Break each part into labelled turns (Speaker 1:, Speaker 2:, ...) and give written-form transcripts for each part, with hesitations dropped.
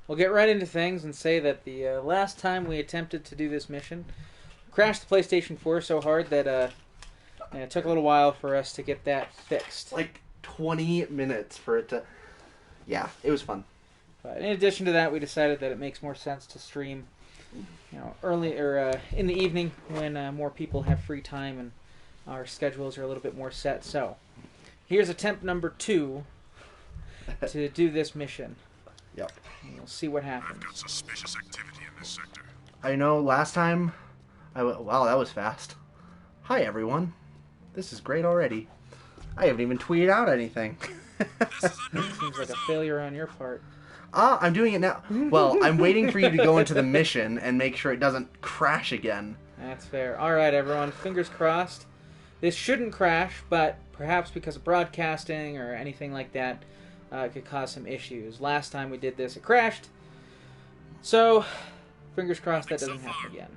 Speaker 1: we'll get right into things and say that the last time we attempted to do this mission, crashed the PlayStation 4 so hard that it took a little while for us to get that fixed.
Speaker 2: Like 20 minutes for it to... Yeah, it was fun.
Speaker 1: But in addition to that, we decided that it makes more sense to stream, early or in the evening when more people have free time and our schedules are a little bit more set. So, here's attempt number 2 to do this mission.
Speaker 2: Yep.
Speaker 1: And we'll see what happens.
Speaker 3: I've got suspicious activity in this sector.
Speaker 2: I know last time... Wow, that was fast. Hi, everyone. This is great already. I haven't even tweeted out anything.
Speaker 1: Seems like a failure on your part.
Speaker 2: I'm doing it now. Well, I'm waiting for you to go into the mission and make sure it doesn't crash again.
Speaker 1: That's fair. Alright, everyone. Fingers crossed. This shouldn't crash, but perhaps because of broadcasting or anything like that, it could cause some issues. Last time we did this, it crashed. So, fingers crossed that doesn't happen again.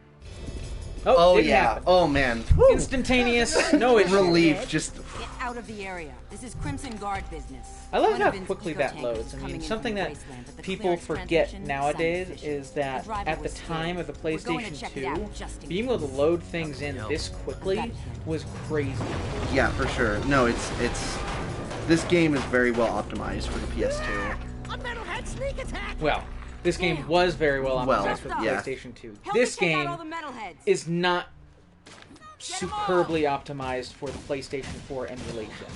Speaker 2: Oh,
Speaker 1: didn't
Speaker 2: yeah.
Speaker 1: happen.
Speaker 2: Oh, man.
Speaker 1: Instantaneous. No issue.
Speaker 2: Relief. Just...
Speaker 4: Get out of the area. This is Crimson Guard business.
Speaker 1: I love
Speaker 4: One
Speaker 1: how
Speaker 4: of Vince's
Speaker 1: quickly
Speaker 4: eco
Speaker 1: that
Speaker 4: tankers
Speaker 1: loads.
Speaker 4: is
Speaker 1: I
Speaker 4: coming
Speaker 1: mean,
Speaker 4: in
Speaker 1: something
Speaker 4: from the
Speaker 1: that
Speaker 4: wasteland, but the
Speaker 1: people
Speaker 4: clearance
Speaker 1: forget
Speaker 4: transmission
Speaker 1: nowadays
Speaker 4: sounds
Speaker 1: is that
Speaker 4: The driver
Speaker 1: at the
Speaker 4: was
Speaker 1: time
Speaker 4: scared.
Speaker 1: of the
Speaker 4: We're going to
Speaker 1: PlayStation
Speaker 4: check it
Speaker 1: 2,
Speaker 4: out just in
Speaker 1: being able to
Speaker 4: case.
Speaker 1: load things in this quickly was crazy.
Speaker 2: Yeah, for sure. No, it's... This game is very well optimized for the PS2.
Speaker 5: A metalhead sneak attack!
Speaker 1: Well, this game was very well optimized
Speaker 2: Well,
Speaker 1: for the
Speaker 2: yeah.
Speaker 1: PlayStation 2.
Speaker 4: Help me
Speaker 1: This
Speaker 4: check out
Speaker 1: game
Speaker 4: all the metalheads.
Speaker 1: is not
Speaker 4: Get 'em
Speaker 1: superbly optimized for the PlayStation 4 emulation.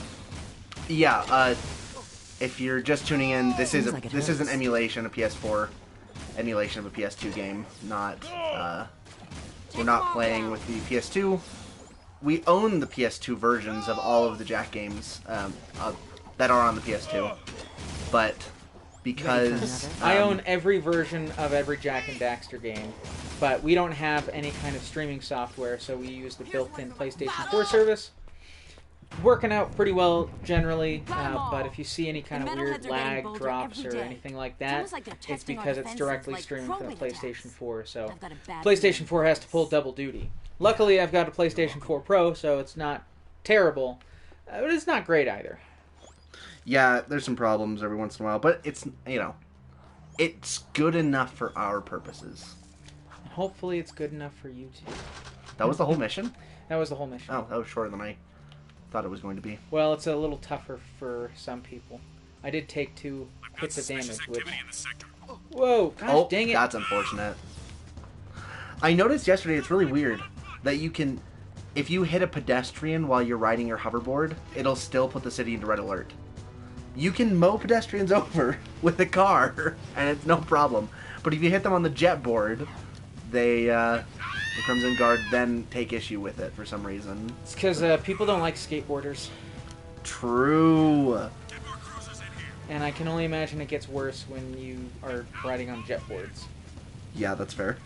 Speaker 2: Yeah, if you're just tuning in, this is
Speaker 4: like it
Speaker 2: this is an
Speaker 4: hurts.
Speaker 2: emulation, a PS4 emulation of a PS2 game. Not we're not playing with the PS2. We own the PS2 versions of all of the Jack games that are on the PS2, but because
Speaker 1: I own every version of every Jack and Daxter game, but we don't have any kind of streaming software, so we use the built-in PlayStation 4 service. Working out pretty well generally, but if you see any kind of weird lag drops or anything like that, it's because it's directly streaming from the PlayStation 4, so PlayStation 4 has to pull double duty. Luckily, I've got a PlayStation 4 Pro, so it's not terrible, but it's not great either.
Speaker 2: yeah, there's some problems every once in a while, but it's it's good enough for our purposes.
Speaker 1: Hopefully it's good enough for you too.
Speaker 2: That was the whole mission?
Speaker 1: That was the whole mission.
Speaker 2: Oh, that was shorter than I thought it was going to be.
Speaker 1: Well, it's a little tougher for some people. I did take 2
Speaker 3: I've got
Speaker 1: hits of
Speaker 3: suspicious
Speaker 1: damage, which...
Speaker 3: activity in this sector.
Speaker 1: Whoa, gosh dang it.
Speaker 2: That's unfortunate. I noticed yesterday, it's really weird, that you can, if you hit a pedestrian while you're riding your hoverboard, it'll still put the city into red alert. You can mow pedestrians over with a car, and it's no problem. But if you hit them on the jet board, they, the Crimson Guard then take issue with it for some reason.
Speaker 1: It's because people don't like skateboarders.
Speaker 2: True.
Speaker 3: Get more cruisers in here.
Speaker 1: And I can only imagine it gets worse when you are riding on jet boards.
Speaker 2: Yeah, that's fair.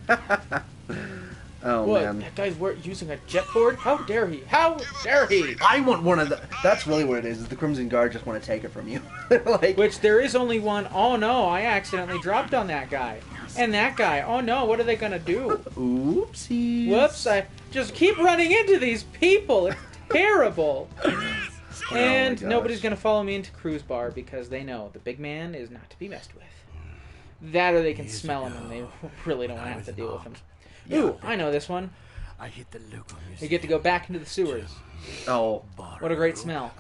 Speaker 2: Oh,
Speaker 1: What?
Speaker 2: man.
Speaker 1: That guy's using a jet board? How dare he? How dare he?
Speaker 2: I want one of the... That's really what it is the Crimson Guard just want to take it from you. Like...
Speaker 1: Which there is only one. Oh no, I accidentally dropped on that guy. And that guy. Oh no, what are they gonna do?
Speaker 2: Oopsies.
Speaker 1: Whoops, I just keep running into these people. It's terrible. And
Speaker 2: gosh.
Speaker 1: nobody's going to follow me into Cruise Bar because they know the big man is not to be messed with. That or they can smell him and they really don't want to have to deal with him. Ooh, I know this one.
Speaker 5: I hit the local
Speaker 1: You get to go back into the sewers.
Speaker 2: Oh.
Speaker 1: What a great smell.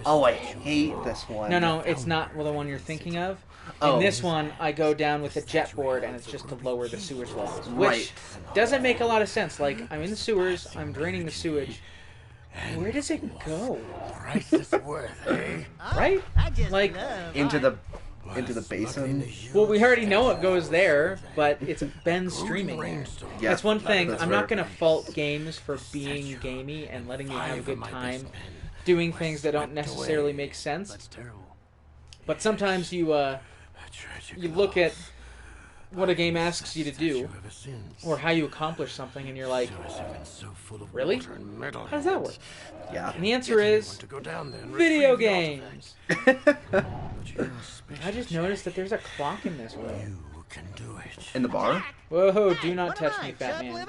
Speaker 2: Oh, I hate this one.
Speaker 1: No, it's not the one you're thinking of.
Speaker 2: Oh.
Speaker 1: In this one, I go down with a jet board and it's just to lower the sewage levels. Which
Speaker 2: Right.
Speaker 1: doesn't make a lot of sense. Like, I'm in the sewers, I'm draining the sewage. Where does it go?
Speaker 5: priceless worth, eh?
Speaker 1: Right? Like,
Speaker 2: Into the basin.
Speaker 1: well, we already know it goes there, but it's been streaming there.
Speaker 2: Yeah,
Speaker 1: That's one thing.
Speaker 2: that's
Speaker 1: I'm
Speaker 2: fair.
Speaker 1: not going to fault games for being gamey and letting you have a good time doing things that don't necessarily make sense.
Speaker 5: That's terrible.
Speaker 1: But sometimes you look at what a game asks you to do, or how you accomplish something, and you're like, really? How does that work?
Speaker 2: Yeah.
Speaker 1: And the answer is video games. I just noticed that there's a clock in this room.
Speaker 5: You can do it.
Speaker 2: In the bar?
Speaker 1: Whoa, do not touch me, fat man.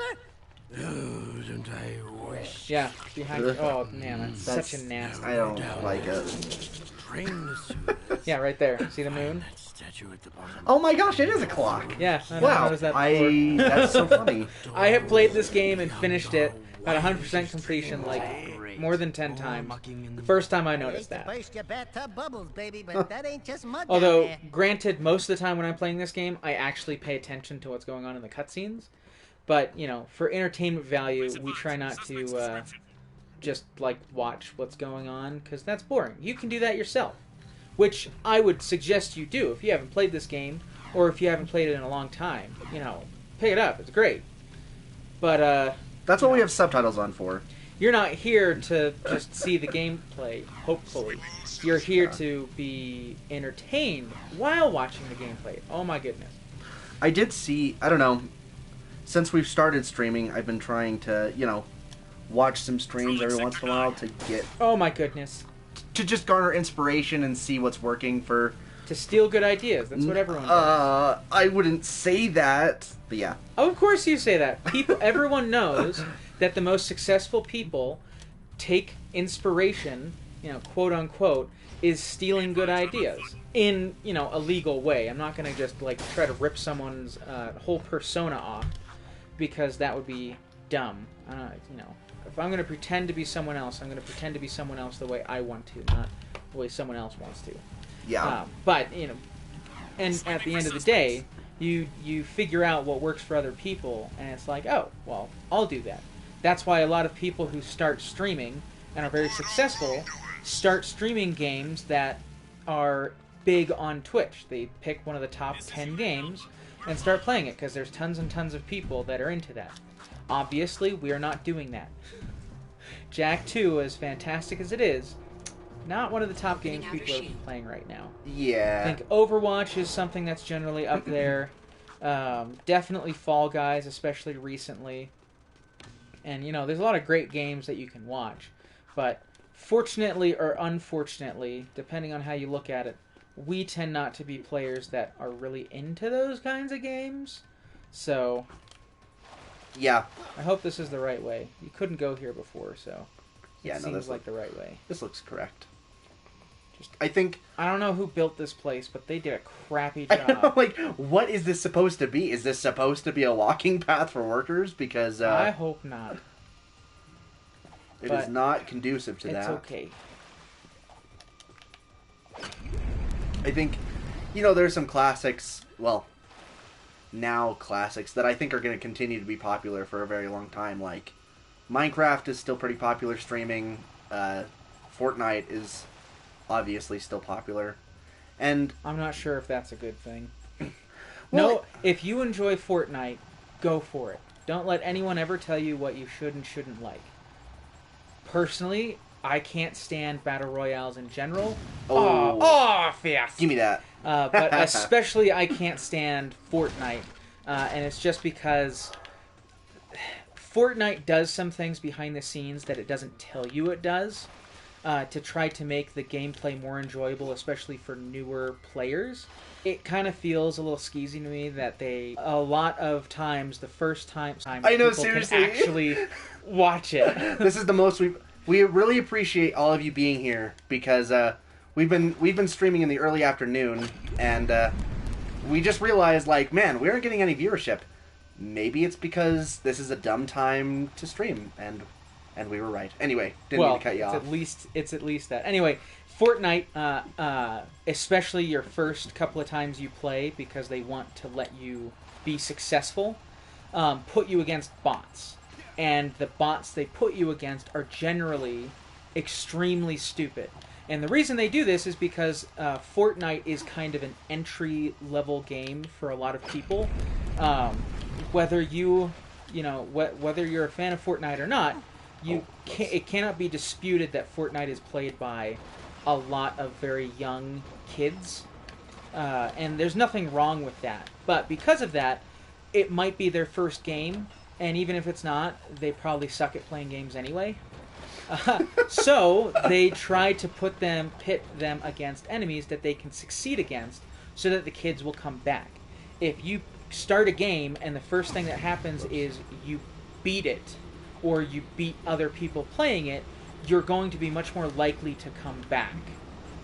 Speaker 5: Oh, don't I wish?
Speaker 1: Yeah, behind. Oh man, that's such a nasty.
Speaker 2: I don't like it.
Speaker 5: train the Suez.
Speaker 1: Yeah, right there. See the moon?
Speaker 5: That statue at the bottom.
Speaker 2: Oh my gosh, it is a clock.
Speaker 1: Yeah, I
Speaker 2: Wow,
Speaker 1: noticed that before.
Speaker 2: that's so funny.
Speaker 1: I have played this game and finished it at 100% completion like more than 10 times. The first time I noticed that.
Speaker 6: Burst your bathtub bubbles, baby, but that ain't just mud down
Speaker 1: Although,
Speaker 6: there.
Speaker 1: granted, most of the time when I'm playing this game, I actually pay attention to what's going on in the cutscenes. But, you know, for entertainment value, we try not to just, like, watch what's going on, because that's boring. You can do that yourself, which I would suggest you do if you haven't played this game, or if you haven't played it in a long time. You know, pick it up. It's great. But,
Speaker 2: That's what we have subtitles on for.
Speaker 1: you're not here to just see the gameplay, hopefully. You're here to be entertained while watching the gameplay. Oh my goodness.
Speaker 2: I did see, I don't know, since we've started streaming, I've been trying to, you know, watch some streams every once in a while to get,
Speaker 1: Oh my goodness.
Speaker 2: to just garner inspiration and see what's working for...
Speaker 1: To steal good ideas. That's what everyone does.
Speaker 2: I wouldn't say that, but yeah.
Speaker 1: Of course you say that. Everyone knows that the most successful people take inspiration, you know, quote unquote, is stealing good ideas in, you know, a legal way. I'm not going to just like try to rip someone's whole persona off, because that would be dumb. You know, if I'm going to pretend to be someone else, I'm going to pretend to be someone else the way I want to, not the way someone else wants to.
Speaker 2: Yeah.
Speaker 1: But, you know, and at the end of the day, you figure out what works for other people, and it's like, oh, well, I'll do that. That's why a lot of people who start streaming and are very successful start streaming games that are big on Twitch. They pick one of the top 10 games and start playing it, because there's tons and tons of people that are into that. Obviously, we are not doing that. Jak 2, as fantastic as it is, not one of the top games people are playing right now.
Speaker 2: Yeah.
Speaker 1: I think Overwatch is something that's generally up there. Definitely Fall Guys, especially recently. And, you know, there's a lot of great games that you can watch. But fortunately or unfortunately, depending on how you look at it, we tend not to be players that are really into those kinds of games. So,
Speaker 2: Yeah.
Speaker 1: I hope this is the right way. You couldn't go here before, so
Speaker 2: Yeah,
Speaker 1: it
Speaker 2: no,
Speaker 1: seems
Speaker 2: this
Speaker 1: like the right way.
Speaker 2: This looks correct. I think...
Speaker 1: I don't know who built this place, but they did a crappy
Speaker 2: I
Speaker 1: job.
Speaker 2: know, like, what is this supposed to be? Is this supposed to be a walking path for workers? Because
Speaker 1: I hope not.
Speaker 2: it is
Speaker 1: but
Speaker 2: not conducive to
Speaker 1: It's
Speaker 2: that.
Speaker 1: okay.
Speaker 2: I think, you know, there's some classics, well, now classics, that I think are going to continue to be popular for a very long time. Like, Minecraft is still pretty popular streaming. Fortnite is obviously still popular. And
Speaker 1: I'm not sure if that's a good thing.
Speaker 2: Well,
Speaker 1: No, if you enjoy Fortnite, go for it. Don't let anyone ever tell you what you should and shouldn't like. Personally, I can't stand battle royales in general.
Speaker 2: Oh.
Speaker 1: Yes.
Speaker 2: give me that.
Speaker 1: But especially I can't stand Fortnite. And it's just because Fortnite does some things behind the scenes that it doesn't tell you it does, to try to make the gameplay more enjoyable, especially for newer players. It kind of feels a little skeezy to me that a lot of times, the first time
Speaker 2: I know,
Speaker 1: people
Speaker 2: seriously.
Speaker 1: can actually watch it.
Speaker 2: This is the most we really appreciate all of you being here, because we've been streaming in the early afternoon, and we just realized, like, man, we aren't getting any viewership. Maybe it's because this is a dumb time to stream, and we were right. Anyway, didn't mean to cut you off.
Speaker 1: It's at least that. Anyway, Fortnite, especially your first couple of times you play, because they want to let you be successful, put you against bots. And the bots they put you against are generally extremely stupid. And the reason they do this is because Fortnite is kind of an entry-level game for a lot of people. Whether whether you're a fan of Fortnite or not, it cannot be disputed that Fortnite is played by a lot of very young kids. And there's nothing wrong with that. But because of that, it might be their first game. And even if it's not, they probably suck at playing games anyway. So they try to pit them against enemies that they can succeed against, so that the kids will come back. If you start a game and the first thing that happens is you beat it, or you beat other people playing it, you're going to be much more likely to come back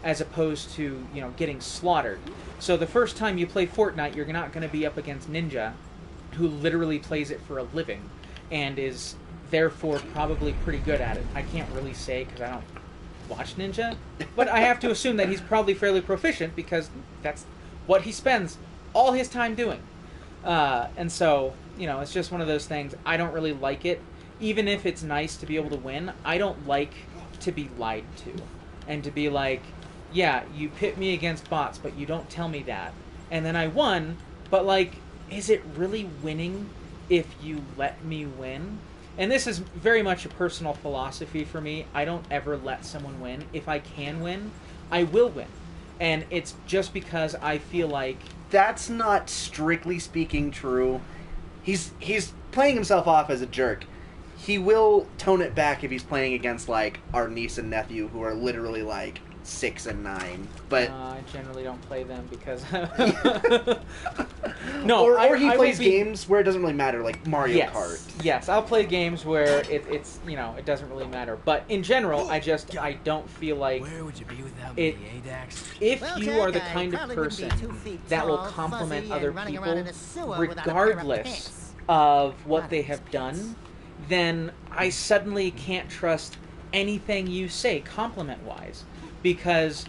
Speaker 1: as opposed to, you know, getting slaughtered. So the first time you play Fortnite, you're not going to be up against Ninja, who literally plays it for a living and is therefore probably pretty good at it. I can't really say because I don't watch Ninja, but I have to assume that he's probably fairly proficient because that's what he spends all his time doing. And so, you know, it's just one of those things. I don't really like it. Even if it's nice to be able to win, I don't like to be lied to. And to be like, yeah, you pit me against bots, but you don't tell me that. And then I won, but like, is it really winning if you let me win? And this is very much a personal philosophy for me. I don't ever let someone win. If I can win, I will win. And it's just because I feel like...
Speaker 2: That's not strictly speaking true. He's playing himself off as a jerk. He will tone it back if he's playing against, like, our niece and nephew, who are literally, like, 6 and 9. But
Speaker 1: I generally don't play them because...
Speaker 2: or he plays games where it doesn't really matter, like Mario Kart.
Speaker 1: Yes, I'll play games where it's, you know, it doesn't really matter. But in general, I don't feel like...
Speaker 5: Where would you be without me, Dax?
Speaker 1: If
Speaker 6: Well,
Speaker 1: you are the
Speaker 6: Jack, I
Speaker 1: kind of
Speaker 6: probably wouldn't be
Speaker 1: person
Speaker 6: 2 feet
Speaker 1: that will
Speaker 6: tall,
Speaker 1: compliment
Speaker 6: fuzzy,
Speaker 1: other
Speaker 6: and running
Speaker 1: people,
Speaker 6: around in a sewer without a pair of
Speaker 1: regardless
Speaker 6: pants.
Speaker 1: of what
Speaker 6: Not
Speaker 1: they
Speaker 6: of
Speaker 1: have
Speaker 6: his
Speaker 1: done,
Speaker 6: pants.
Speaker 1: then I suddenly can't trust anything you say compliment-wise. Because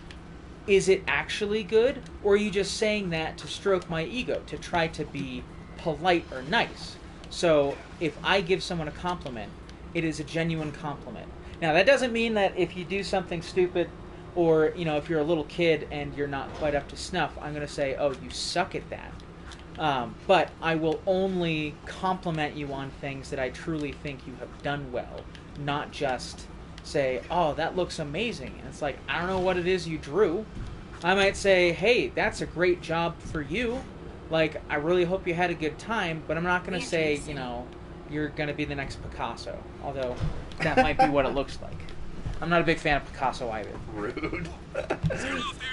Speaker 1: is it actually good, or are you just saying that to stroke my ego, to try to be polite or nice? So if I give someone a compliment, it is a genuine compliment. Now, that doesn't mean that if you do something stupid, or, you know, if you're a little kid and you're not quite up to snuff, I'm going to say, oh, you suck at that. But I will only compliment you on things that I truly think you have done well, not just say, oh, that looks amazing. And it's like, I don't know what it is you drew. I might say, hey, that's a great job for you. Like, I really hope you had a good time, but I'm not going to say, you know, you're going to be the next Picasso. Although, that might be what it looks like. I'm not a big fan of Picasso either.
Speaker 2: Rude.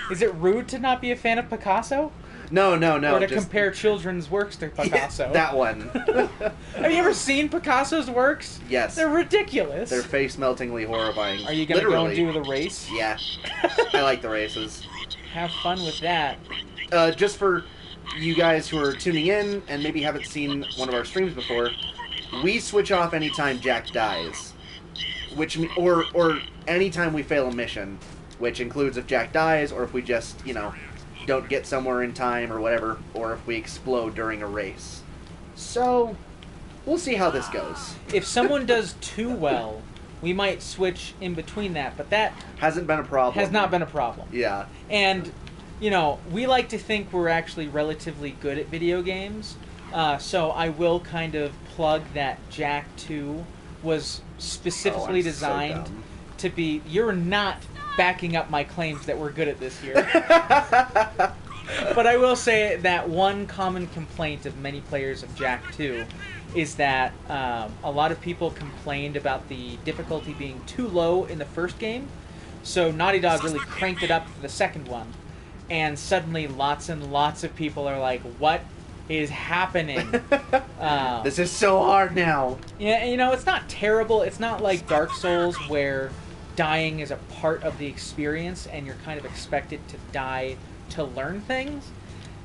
Speaker 1: Is it rude to not be a fan of Picasso?
Speaker 2: No.
Speaker 1: Or to
Speaker 2: just,
Speaker 1: compare children's works to Picasso?
Speaker 2: Yeah, that one.
Speaker 1: Have you ever seen Picasso's works?
Speaker 2: Yes.
Speaker 1: They're ridiculous.
Speaker 2: They're face-meltingly horrifying.
Speaker 1: Are you going to go and
Speaker 2: Literally.
Speaker 1: do the race?
Speaker 2: Yeah. I like the races.
Speaker 1: Have fun with that.
Speaker 2: Just for you guys who are tuning in and maybe haven't seen one of our streams before, we switch off anytime Jack dies. Or anytime we fail a mission, which includes if Jack dies or if we just, you know, don't get somewhere in time or whatever, or if we explode during a race. So, we'll see how this goes.
Speaker 1: If someone does too well, we might switch in between that, but that
Speaker 2: Hasn't been a problem.
Speaker 1: has not been a problem.
Speaker 2: Yeah.
Speaker 1: And, you know, we like to think we're actually relatively good at video games, so I will kind of plug that Jack 2 was specifically
Speaker 2: I'm so
Speaker 1: designed
Speaker 2: dumb.
Speaker 1: to be... You're not backing up my claims that we're good at this here. But I will say that one common complaint of many players of Jack 2 is that a lot of people complained about the difficulty being too low in the first game, so Naughty Dog really cranked it up for the second one, and suddenly lots and lots of people are like, what is happening?
Speaker 2: This is so hard now.
Speaker 1: Yeah, you know, it's not terrible. It's not like Dark Souls where dying is a part of the experience and you're kind of expected to die to learn things.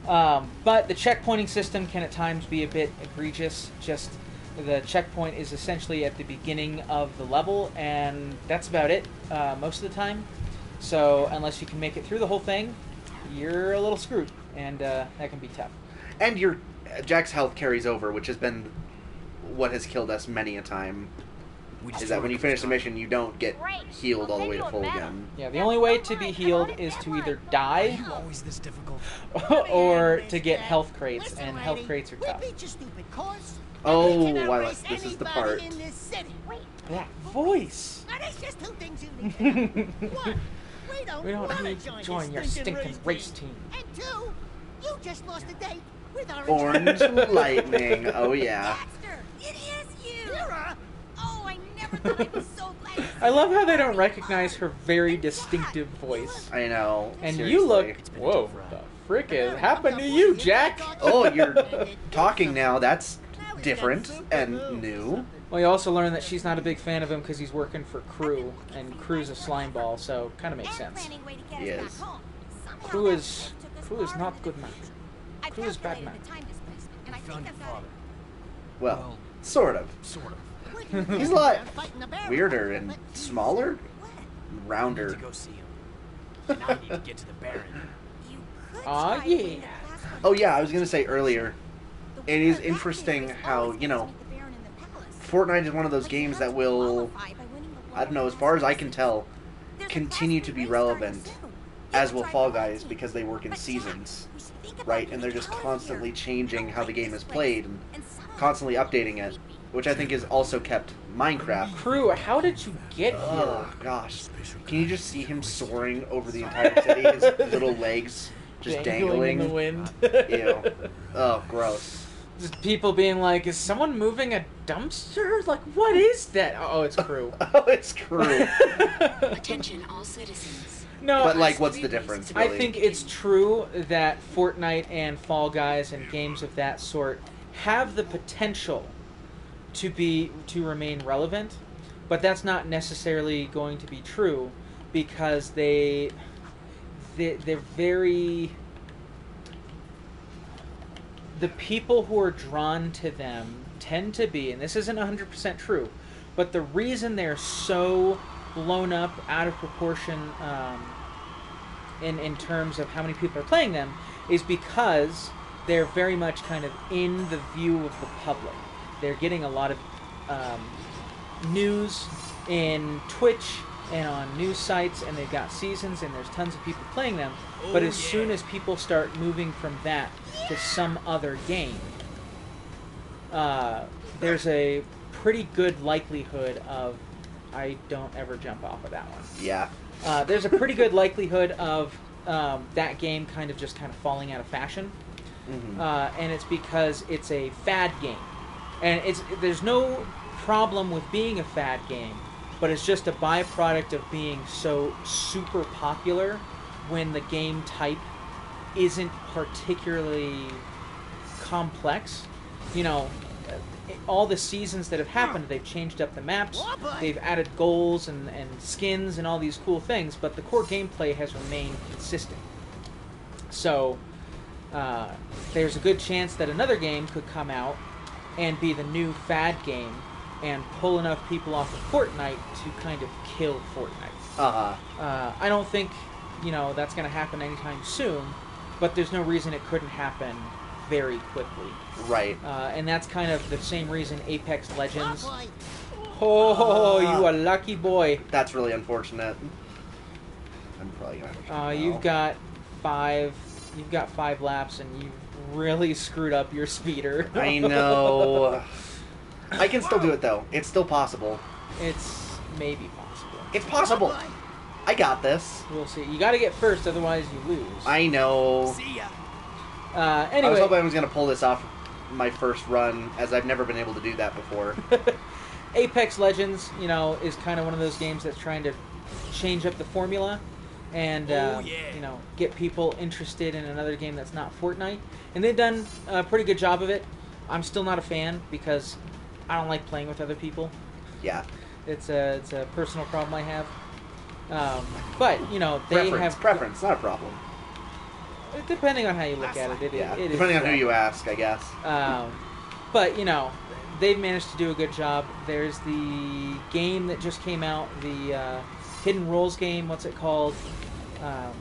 Speaker 1: But the checkpointing system can at times be a bit egregious. Just the checkpoint is essentially at the beginning of the level, and that's about it most of the time. So unless you can make it through the whole thing, you're a little screwed, and that can be tough.
Speaker 2: And Jack's health carries over, which has been what has killed us many a time. Is that when you finish the mission, you don't get healed all the way to full again.
Speaker 1: Yeah, the only way to be healed is to either die
Speaker 5: Always this difficult.
Speaker 1: or to get health crates, and health crates are tough.
Speaker 6: We beat your stupid course.
Speaker 2: Oh,
Speaker 6: and we can
Speaker 2: I
Speaker 6: erase
Speaker 2: like- this is the
Speaker 6: anybody
Speaker 2: part.
Speaker 6: in this city.
Speaker 1: That voice!
Speaker 6: Now, there's just 2 things you need to know. 1, we don't wanna
Speaker 1: need to join your
Speaker 6: this
Speaker 1: stinking race team.
Speaker 6: And 2, you just lost a date with
Speaker 2: Orange lightning. Oh, yeah.
Speaker 4: Baxter, it is you!
Speaker 6: Mira!
Speaker 4: Oh, I never thought I'd be so glad to see
Speaker 1: I love how they don't recognize her very distinctive voice.
Speaker 2: I know.
Speaker 1: And
Speaker 2: seriously.
Speaker 1: you look... Whoa, the frick is happened to you, Jack?
Speaker 2: Oh, you're talking now. That's different and new.
Speaker 1: Well, you also learn that she's not a big fan of him because he's working for Crew, and Crew's a slime ball, so kind of makes sense.
Speaker 2: He is.
Speaker 1: Crew is not good man. Crew is bad man.
Speaker 5: We found your father.
Speaker 2: Well, sort of.
Speaker 5: Sort of.
Speaker 2: He's a lot weirder and smaller, rounder.
Speaker 5: To go see him. And I need to get to the Baron.
Speaker 1: Aw, yeah.
Speaker 2: Oh yeah, I was gonna say earlier, it is interesting how, you know, Fortnite is one of those games that will, I don't know, as far as I can tell, continue to be relevant, as will Fall Guys, because they work in seasons, right? And they're just constantly changing how the game is played and constantly updating it, which I think is also kept Minecraft.
Speaker 1: Crew, how did you get here?
Speaker 2: Oh gosh, can you just see him soaring over the entire city? His little legs just dangling.
Speaker 1: in the wind.
Speaker 2: Ew. Oh, gross.
Speaker 1: Just people being like, "Is someone moving a dumpster? Like, what is that?" Oh, it's Crew.
Speaker 2: Oh, it's Crew.
Speaker 7: Attention all citizens.
Speaker 1: No,
Speaker 2: But like, what's the difference?
Speaker 1: I
Speaker 2: Really?
Speaker 1: think it's true that Fortnite and Fall Guys and games of that sort have the potential to remain relevant, but that's not necessarily going to be true because they're very, the people who are drawn to them tend to be, and this isn't 100% true, but the reason they're so blown up out of proportion in terms of how many people are playing them is because they're very much kind of in the view of the public. They're getting a lot of news in Twitch and on news sites, and they've got seasons, and there's tons of people playing them. But as soon as people start moving from that to some other game, there's a pretty good likelihood of I don't ever jump off of that one.
Speaker 2: Yeah.
Speaker 1: There's a pretty good likelihood of that game kind of falling out of fashion.
Speaker 2: Mm-hmm.
Speaker 1: And it's because it's a fad game. And there's no problem with being a fad game, but it's just a byproduct of being so super popular when the game type isn't particularly complex. You know, all the seasons that have happened, they've changed up the maps, they've added goals and skins and all these cool things, but the core gameplay has remained consistent. So, there's a good chance that another game could come out and be the new fad game and pull enough people off of Fortnite to kind of kill Fortnite. I don't think, that's going to happen anytime soon, but there's no reason it couldn't happen very quickly.
Speaker 2: Right.
Speaker 1: And that's kind of the same reason Apex Legends... Oh, you a lucky boy.
Speaker 2: That's really unfortunate. I'm probably going to
Speaker 1: You've got 5 laps and you've really screwed up your speeder.
Speaker 2: I know. I can still do it, though. It's still possible.
Speaker 1: It's maybe possible.
Speaker 2: It's possible. I got this.
Speaker 1: We'll see. You got to get first, otherwise you lose.
Speaker 2: I know.
Speaker 5: See ya.
Speaker 2: I was
Speaker 1: Anyway,
Speaker 2: hoping I was going to pull this off my first run, as I've never been able to do that before.
Speaker 1: Apex Legends, is kind of one of those games that's trying to change up the formula and get people interested in another game that's not Fortnite. And they've done a pretty good job of it. I'm still not a fan because I don't like playing with other people.
Speaker 2: Yeah.
Speaker 1: It's a personal problem I have. But they have
Speaker 2: Preference, not a problem.
Speaker 1: Depending on how you look at it,
Speaker 2: Yeah.
Speaker 1: it is
Speaker 2: Depending on who
Speaker 1: correct.
Speaker 2: you ask, I guess.
Speaker 1: But they've managed to do a good job. There's the game that just came out, the Hidden Roles game. What's it called?
Speaker 2: I'm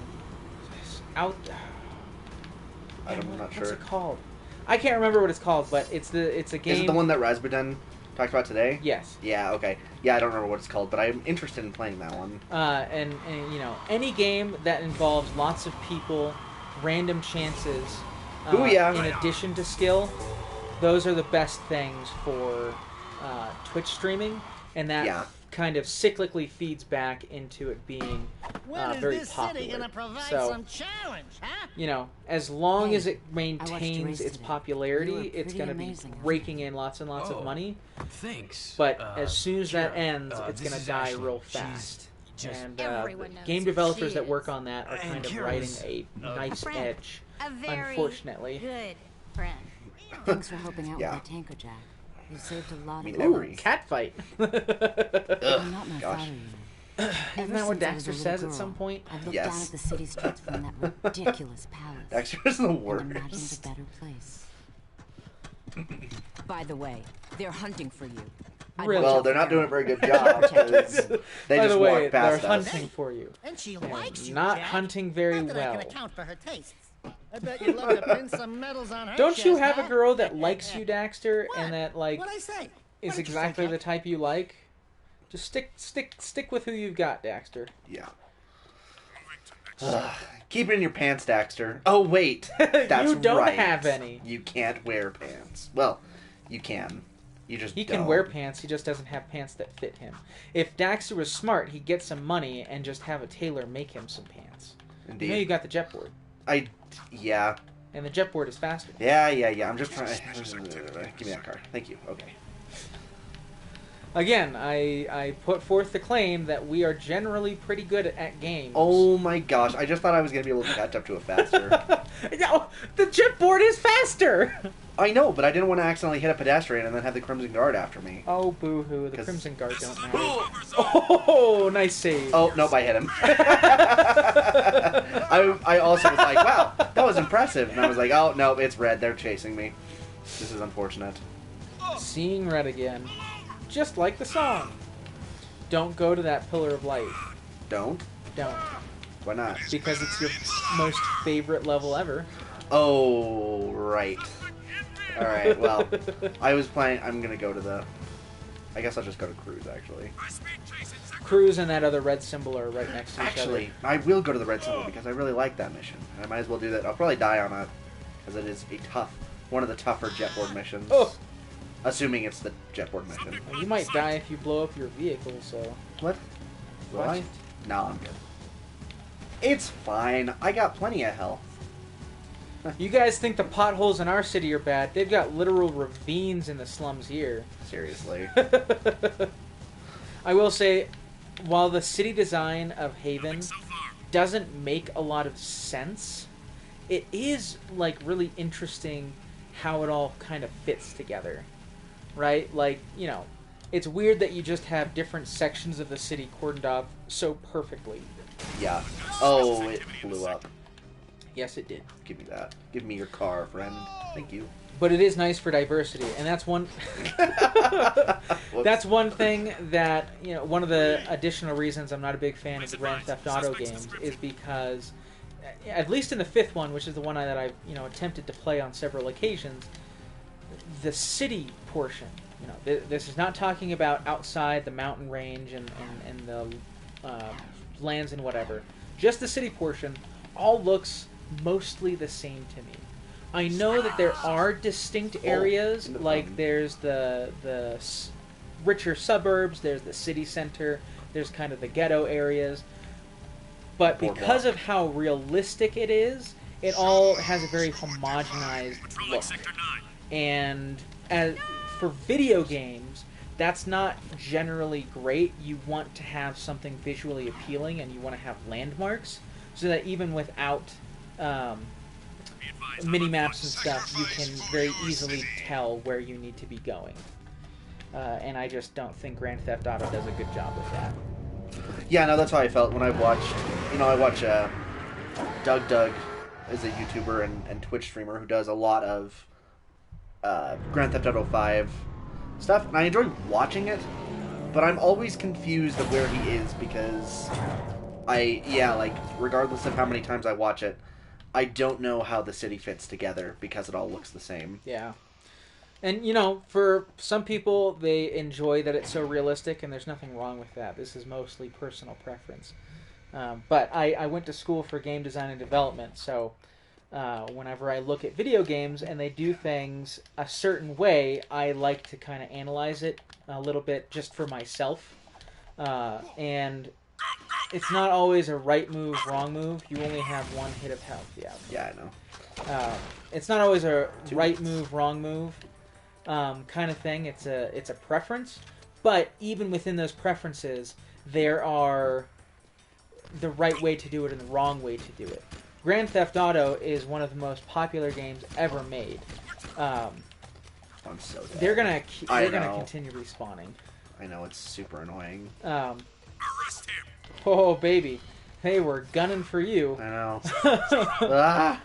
Speaker 2: not
Speaker 1: What's
Speaker 2: sure.
Speaker 1: it called? I can't remember what it's called, but it's a game.
Speaker 2: Is it the one that Rasputin talked about today?
Speaker 1: Yes.
Speaker 2: Yeah, okay. Yeah, I don't remember what it's called, but I'm interested in playing that one.
Speaker 1: And any game that involves lots of people, random chances,
Speaker 2: Ooh, yeah.
Speaker 1: in addition to skill, those are the best things for Twitch streaming, and that kind of cyclically feeds back into it being very popular. So, as long as it maintains its popularity, it's going to be raking in lots and lots of money.
Speaker 5: Thanks.
Speaker 1: But as soon as that
Speaker 5: sure.
Speaker 1: ends, it's
Speaker 5: This
Speaker 1: going to
Speaker 5: is
Speaker 1: die
Speaker 5: Ashley.
Speaker 1: real
Speaker 5: She's
Speaker 1: fast.
Speaker 5: just-
Speaker 1: And
Speaker 4: Everyone knows
Speaker 1: game
Speaker 4: who
Speaker 1: developers
Speaker 4: she
Speaker 1: that work
Speaker 4: is.
Speaker 1: on that are
Speaker 5: And
Speaker 1: kind of
Speaker 5: Kira's,
Speaker 1: riding a nice
Speaker 4: friend.
Speaker 1: edge,
Speaker 4: A very
Speaker 1: unfortunately.
Speaker 4: good friend.
Speaker 7: Thanks for helping out
Speaker 2: Yeah.
Speaker 7: with my tanker, Jack.
Speaker 6: You saved a lot
Speaker 2: mean,
Speaker 6: of
Speaker 2: every-
Speaker 6: lives.
Speaker 1: Cat fight.
Speaker 6: I'm
Speaker 2: Ugh,
Speaker 6: not my
Speaker 2: gosh.
Speaker 6: father, you know.
Speaker 1: Isn't that what Daxter says at some point?
Speaker 6: I looked
Speaker 2: Yes.
Speaker 6: down at the city streets from that ridiculous palace.
Speaker 2: Dexter is the
Speaker 6: and imagined a
Speaker 2: worst.
Speaker 6: better place. By the way, they're hunting for you.
Speaker 1: Really?
Speaker 2: Well, they're not doing a very good job. 'cause they
Speaker 1: By
Speaker 2: just
Speaker 1: the way,
Speaker 2: walk past
Speaker 1: they're
Speaker 2: us.
Speaker 1: hunting for you.
Speaker 8: And she
Speaker 1: And
Speaker 8: likes you,
Speaker 1: not
Speaker 8: Jack.
Speaker 1: hunting very
Speaker 8: Not that I
Speaker 1: well.
Speaker 8: can account for her tastes. I bet you'd love to pin some medals on her
Speaker 1: Don't you
Speaker 8: chest,
Speaker 1: have a
Speaker 8: huh?
Speaker 1: girl that likes you, Daxter,
Speaker 8: What?
Speaker 1: and that like
Speaker 8: What'd I say?
Speaker 1: is
Speaker 8: What did you say,
Speaker 1: exactly
Speaker 8: Jack?
Speaker 1: the type you like? Just stick with who you've got, Daxter.
Speaker 2: Yeah. Ugh. Keep it in your pants, Daxter. Oh wait, that's
Speaker 1: You don't
Speaker 2: right.
Speaker 1: have any.
Speaker 2: You can't wear pants. Well, you can. You just
Speaker 1: He
Speaker 2: don't.
Speaker 1: can wear pants, he just doesn't have pants that fit him. If Daxter was smart, he'd get some money and just have a tailor make him some pants.
Speaker 2: Indeed.
Speaker 1: You know you got the jetboard,
Speaker 2: Yeah.
Speaker 1: and the jetboard is faster.
Speaker 2: Yeah. I'm just trying. Give me that card. Thank you. Okay.
Speaker 1: Again, I put forth the claim that we are generally pretty good at games.
Speaker 2: Oh my gosh! I just thought I was gonna be able to catch up to it faster.
Speaker 1: No, the jetboard is faster!
Speaker 2: I know, but I didn't want to accidentally hit a pedestrian and then have the Crimson Guard after me.
Speaker 1: Oh, boo-hoo, the
Speaker 2: 'Cause-
Speaker 1: Crimson Guard don't matter. Oh, nice save.
Speaker 2: Oh, nope, I hit him. I also was like, wow, that was impressive. And I was like, oh, no, it's red. They're chasing me. This is unfortunate.
Speaker 1: Seeing red again. Just like the song. Don't go to that pillar of light.
Speaker 2: Don't?
Speaker 1: Don't.
Speaker 2: Why not?
Speaker 1: Because it's your most favorite level ever.
Speaker 2: Oh, right. Alright, well, I was playing... I'm going to go to the... I guess I'll just go to Cruise, actually.
Speaker 1: Cruise and that other red symbol are right next to each
Speaker 2: Actually, I will go to the red symbol because I really like that mission. And I might as well do that. I'll probably die on it because it is one of the tougher jetboard missions.
Speaker 1: Oh.
Speaker 2: Assuming it's the jetboard mission.
Speaker 1: other. You might die if you blow up your vehicle, so...
Speaker 2: What? Will
Speaker 1: What?
Speaker 2: I? No, I'm good. It's fine. I got plenty of health.
Speaker 1: You guys think the potholes in our city are bad? They've got literal ravines in the slums here.
Speaker 2: Seriously.
Speaker 1: I will say, while the city design of Haven doesn't make a lot of sense, it is like really interesting how it all kind of fits together, right? Like, you know, it's weird that you just have different sections of the city cordoned off so perfectly.
Speaker 2: Yeah. Oh, it blew up.
Speaker 1: Yes, it did.
Speaker 2: Give me that. Give me your car, friend. Thank you.
Speaker 1: But it is nice for diversity, and that's one. That's one thing that, you know, one of the additional reasons I'm not a big fan of the Grand Theft Auto games is because, at least in the fifth one, which is the one that I've, you know, attempted to play on several occasions, the city portion, you know, this is not talking about outside the mountain range and the lands and whatever. Just the city portion all looks mostly the same to me. I know that there are distinct areas, like there's the richer suburbs, there's the city center, there's kind of the ghetto areas, but because of how realistic it is, it all has a very homogenized look. And for video games, that's not generally great. You want to have something visually appealing, and you want to have landmarks, so that even without mini-maps and stuff, you can very easily tell where you need to be going. And I just don't think Grand Theft Auto does a good job with that.
Speaker 2: Yeah, no, that's how I felt when I watched... You know, I watch Doug is a YouTuber and Twitch streamer who does a lot of Grand Theft Auto 5 stuff, and I enjoy watching it, but I'm always confused of where he is because regardless of how many times I watch it, I don't know how the city fits together because it all looks the same.
Speaker 1: Yeah. And, you know, for some people, they enjoy that it's so realistic, and there's nothing wrong with that. This is mostly personal preference. But I went to school for game design and development, so whenever I look at video games and they do things a certain way, I like to kind of analyze it a little bit just for myself. And it's not always a right move, wrong move. You only have one hit of health.
Speaker 2: Yeah, I know.
Speaker 1: It's not always a right move, wrong move kind of thing. It's a preference, but even within those preferences, there are the right way to do it and the wrong way to do it. Grand Theft Auto is one of the most popular games ever made.
Speaker 2: I'm so dead.
Speaker 1: They're gonna
Speaker 2: I
Speaker 1: they're gonna
Speaker 2: know.
Speaker 1: continue respawning.
Speaker 2: I know, it's super annoying.
Speaker 3: Arrest him!
Speaker 1: Oh baby, hey, we're gunning for you.
Speaker 2: I know. Ah!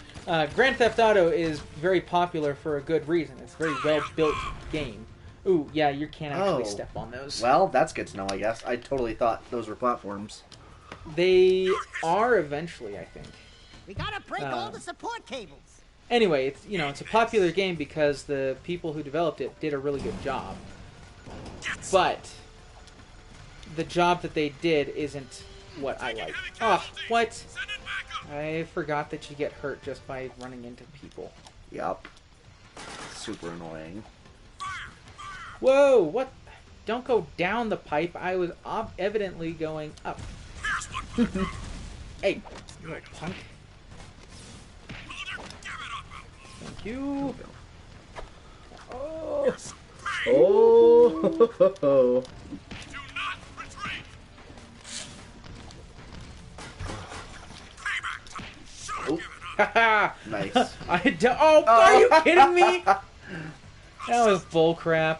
Speaker 1: Grand Theft Auto is very popular for a good reason. It's a very well built game. Ooh, yeah, you can't actually
Speaker 2: Oh.
Speaker 1: step on those.
Speaker 2: Well, that's good to know, I guess. I totally thought those were platforms.
Speaker 1: They are eventually, I think.
Speaker 8: We gotta break all the support cables.
Speaker 1: Anyway, it's a popular game because the people who developed it did a really good job. But the job that they did isn't what I like. Oh, what?
Speaker 3: Send it back up!
Speaker 1: I forgot that you get hurt just by running into people.
Speaker 2: Yup. Super annoying.
Speaker 1: Whoa, what? Don't go down the pipe. I was evidently going up.
Speaker 3: Here's one!
Speaker 1: Hey, you little punk.
Speaker 3: Soldier, give it up!
Speaker 1: Thank you. Oh.
Speaker 2: Oh!
Speaker 3: Do not retreat! Payback time! Should
Speaker 2: Oh.
Speaker 3: give it up!
Speaker 1: Haha.
Speaker 2: Nice.
Speaker 1: Are you kidding me? That was bullcrap.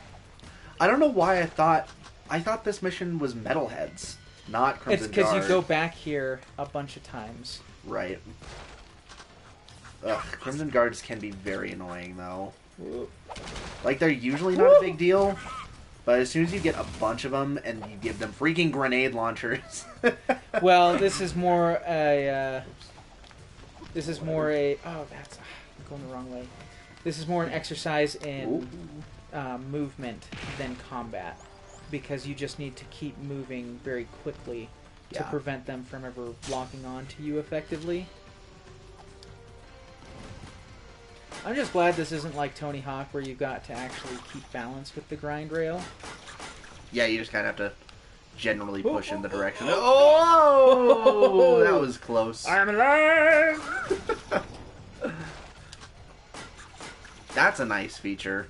Speaker 2: I don't know why I thought this mission was Metalheads, not
Speaker 1: It's
Speaker 2: Crimson
Speaker 1: because you
Speaker 2: Guard.
Speaker 1: go back here a bunch of times.
Speaker 2: Right. Ugh, Crimson Guards can be very annoying, though. Like, they're usually not a big deal, but as soon as you get a bunch of them and you give them freaking grenade launchers...
Speaker 1: Well, this is more a. Oh, that's I'm going the wrong way. This is more an exercise in movement than combat, because you just need to keep moving very quickly to
Speaker 2: Yeah.
Speaker 1: prevent them from ever locking on to you effectively. I'm just glad this isn't like Tony Hawk, where you got to actually keep balance with the grind rail.
Speaker 2: Yeah, you just kind of have to generally push in the direction. Oh! That was close.
Speaker 1: I'm alive!
Speaker 2: That's a nice feature.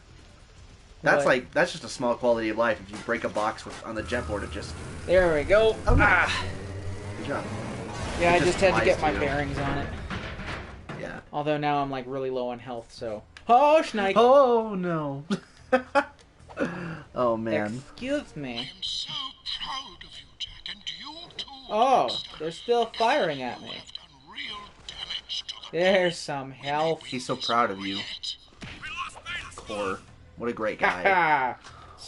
Speaker 2: That's
Speaker 1: What?
Speaker 2: that's just a small quality of life. If you break a box on the jet board, it just...
Speaker 1: There we go.
Speaker 2: Oh, no.
Speaker 1: Ah.
Speaker 2: Good job.
Speaker 1: Yeah, I
Speaker 2: It
Speaker 1: just had to
Speaker 2: flies
Speaker 1: get my
Speaker 2: you.
Speaker 1: bearings on it.
Speaker 2: Yeah.
Speaker 1: Although now I'm like really low on health, so. Oh, Schneik!
Speaker 2: Oh, no. Oh, man.
Speaker 1: Excuse me.
Speaker 3: I'm so proud of you, Jack, and you too.
Speaker 1: Oh, they're still firing at me.
Speaker 3: Have done real damage to the
Speaker 1: There's some health.
Speaker 2: He's so proud of you,
Speaker 3: We lost base.
Speaker 2: Core. What a great guy.
Speaker 1: Haha.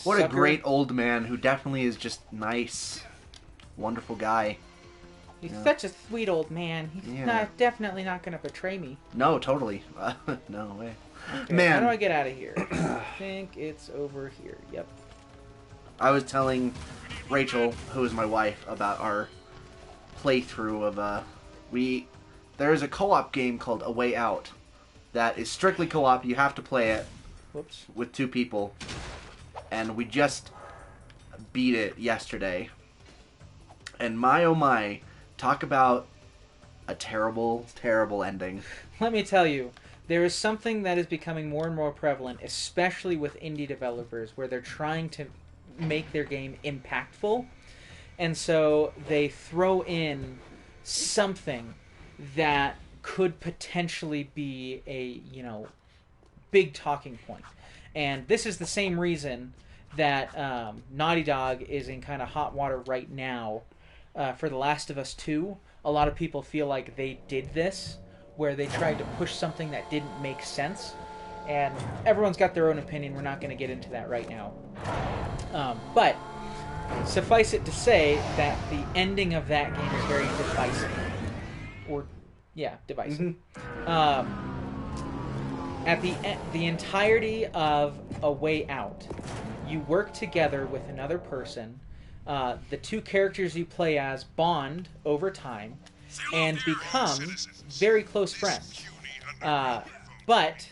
Speaker 2: What a
Speaker 1: Sucker.
Speaker 2: great old man who definitely is just nice. Wonderful guy.
Speaker 1: He's
Speaker 2: Yeah.
Speaker 1: such a sweet old man. He's
Speaker 2: Yeah.
Speaker 1: definitely not gonna betray me.
Speaker 2: No, totally. No way.
Speaker 1: Okay,
Speaker 2: Man.
Speaker 1: how do I get out of here? I think it's over here. Yep.
Speaker 2: I was telling Rachel, who is my wife, about our playthrough of there is a co-op game called A Way Out that is strictly co-op. You have to play it
Speaker 1: Whoops.
Speaker 2: with 2 people, and we just beat it yesterday. And my oh my, talk about a terrible, terrible ending.
Speaker 1: Let me tell you, there is something that is becoming more and more prevalent, especially with indie developers, where they're trying to make their game impactful, and so they throw in something that could potentially be a, big talking point. And this is the same reason that Naughty Dog is in kind of hot water right now for The Last of Us 2. A lot of people feel like they did this, where they tried to push something that didn't make sense. And everyone's got their own opinion. We're not going to get into that right now. But suffice it to say that the ending of that game is very divisive. Divisive. At the entirety of A Way Out, you work together with another person. The 2 characters you play as bond over time and become very close friends. But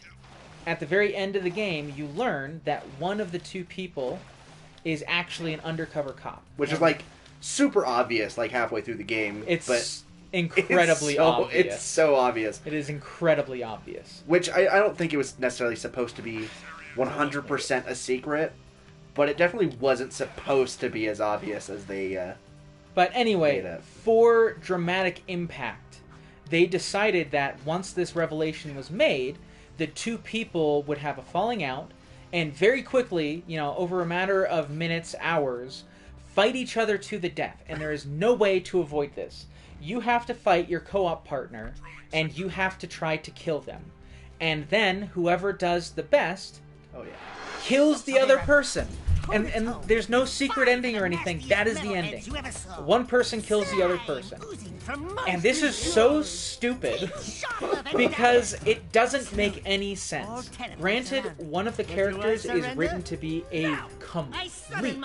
Speaker 1: at the very end of the game, you learn that one of the 2 people is actually an undercover cop.
Speaker 2: Which is like super obvious, like halfway through the game.
Speaker 1: It's
Speaker 2: but
Speaker 1: incredibly obvious.
Speaker 2: It's so obvious.
Speaker 1: It is incredibly obvious.
Speaker 2: Which I don't think it was necessarily supposed to be 100% a secret, but it definitely wasn't supposed to be as obvious as they...
Speaker 1: But anyway,
Speaker 2: made it.
Speaker 1: for dramatic impact, they decided that once this revelation was made, the 2 people would have a falling out, and very quickly, over a matter of minutes, hours, fight each other to the death. And there is no way to avoid this. You have to fight your co-op partner, and you have to try to kill them. And then, whoever does the best kills the other person. And there's no secret ending or anything. That is the ending. One person kills the other person. And this is so stupid because it doesn't make any sense. Granted, one of the characters is written to be a complete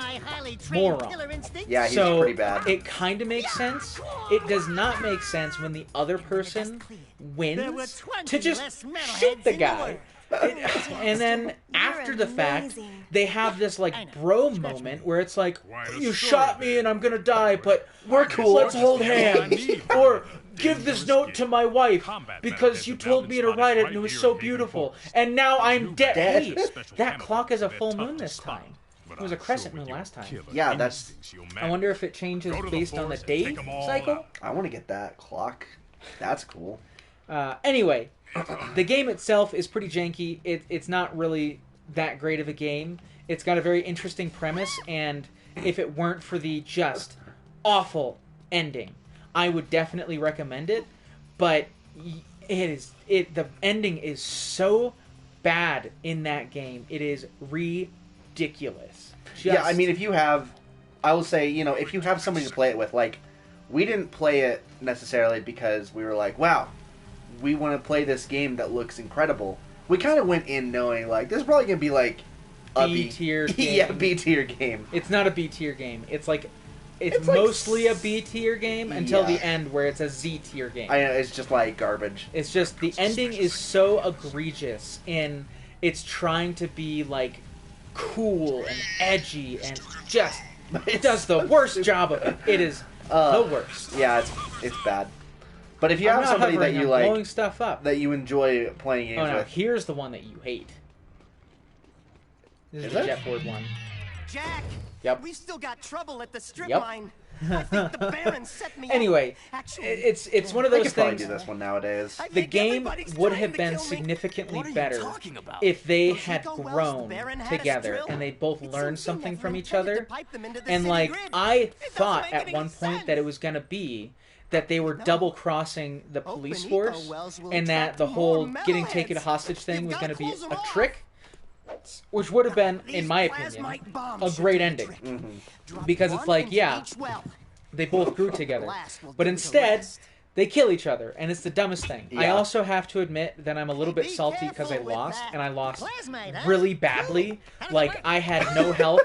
Speaker 1: moron.
Speaker 2: Yeah, he's
Speaker 1: So
Speaker 2: pretty bad.
Speaker 1: it kind of makes sense. It does not make sense when the other person wins to just shoot the guy. And then after the fact, they have this bro moment where it's like, you shot me and I'm gonna die, but we're cool, let's hold hands. Or give this note to my wife because you told me to write it and it was so beautiful. And now I'm dead. Hey, that clock is a full moon this time. It was a crescent moon last time.
Speaker 2: Yeah, that's...
Speaker 1: I wonder if it changes based on the day cycle.
Speaker 2: I want to get that clock. That's cool.
Speaker 1: Anyway, the game itself is pretty janky. It's not really that great of a game. It's got a very interesting premise, and if it weren't for the just awful ending, I would definitely recommend it. But the ending is so bad in that game. It is ridiculous.
Speaker 2: Yeah, I mean, if you have... I will say, if you have somebody to play it with, we didn't play it necessarily because we were like, wow, we want to play this game that looks incredible. We kind of went in knowing, this is probably going to be, a
Speaker 1: B-tier game.
Speaker 2: Yeah, B-tier game.
Speaker 1: It's not a B-tier game. It's mostly a B-tier game until the end where it's a Z-tier game.
Speaker 2: I know, it's just, garbage.
Speaker 1: It's just, the ending is so egregious in it's trying to be, cool and edgy and just... It does the worst job of it. It is the worst.
Speaker 2: Yeah, it's bad. But if you have somebody that you
Speaker 1: blowing stuff up.
Speaker 2: that you enjoy playing games with...
Speaker 1: Here's the one that you hate. This is the jetboard one.
Speaker 8: Jack!
Speaker 1: Yep.
Speaker 8: We've still got trouble at the strip
Speaker 1: Yep.
Speaker 8: mine. I think the Baron set me
Speaker 1: Anyway,
Speaker 8: up. Actually,
Speaker 1: it's one of
Speaker 2: They
Speaker 1: those
Speaker 2: could probably
Speaker 1: things...
Speaker 2: do this one nowadays.
Speaker 8: I
Speaker 1: The
Speaker 8: think
Speaker 1: game
Speaker 8: everybody's
Speaker 1: would
Speaker 8: trying
Speaker 1: have
Speaker 8: to
Speaker 1: been
Speaker 8: kill me.
Speaker 1: significantly
Speaker 5: What are you
Speaker 1: better
Speaker 5: talking about?
Speaker 1: if they
Speaker 8: Well,
Speaker 1: had
Speaker 8: Chico Wells,
Speaker 1: grown
Speaker 8: the Baron had us
Speaker 1: together
Speaker 8: drilled.
Speaker 1: and they both
Speaker 8: It
Speaker 1: learned
Speaker 8: seems he
Speaker 1: something
Speaker 8: never
Speaker 1: from each
Speaker 8: intended to
Speaker 1: other.
Speaker 8: pipe them into the
Speaker 1: And
Speaker 8: city grid.
Speaker 1: I
Speaker 8: It doesn't
Speaker 1: thought
Speaker 8: make
Speaker 1: at
Speaker 8: any
Speaker 1: one point that it
Speaker 8: sense.
Speaker 1: was going to be that they were
Speaker 8: No.
Speaker 1: double-crossing the police
Speaker 8: Open
Speaker 1: force,
Speaker 8: eco-wells will
Speaker 1: and that
Speaker 8: attract
Speaker 1: the whole
Speaker 8: more
Speaker 1: getting
Speaker 8: metalheads.
Speaker 1: taken hostage thing
Speaker 8: You've
Speaker 1: was
Speaker 8: gotta
Speaker 1: going to be
Speaker 8: close them
Speaker 1: a
Speaker 8: off.
Speaker 1: trick, which would have been, in
Speaker 8: These
Speaker 1: my opinion,
Speaker 8: plasmite bombs
Speaker 1: a
Speaker 8: should
Speaker 1: great
Speaker 8: do the
Speaker 1: ending.
Speaker 8: trick. Drop
Speaker 1: Because it's
Speaker 8: one
Speaker 1: like,
Speaker 8: into
Speaker 1: yeah,
Speaker 8: each well.
Speaker 1: they both grew together.
Speaker 8: Blast will
Speaker 1: But
Speaker 8: do the
Speaker 1: instead,
Speaker 8: rest.
Speaker 1: they kill each other, and it's the dumbest thing. I
Speaker 2: Yeah.
Speaker 1: also have to admit that I'm a little bit
Speaker 8: Be
Speaker 1: salty because I
Speaker 8: careful with
Speaker 1: lost,
Speaker 8: that
Speaker 1: and I lost
Speaker 8: plasmite, huh?
Speaker 1: really badly. I had no health,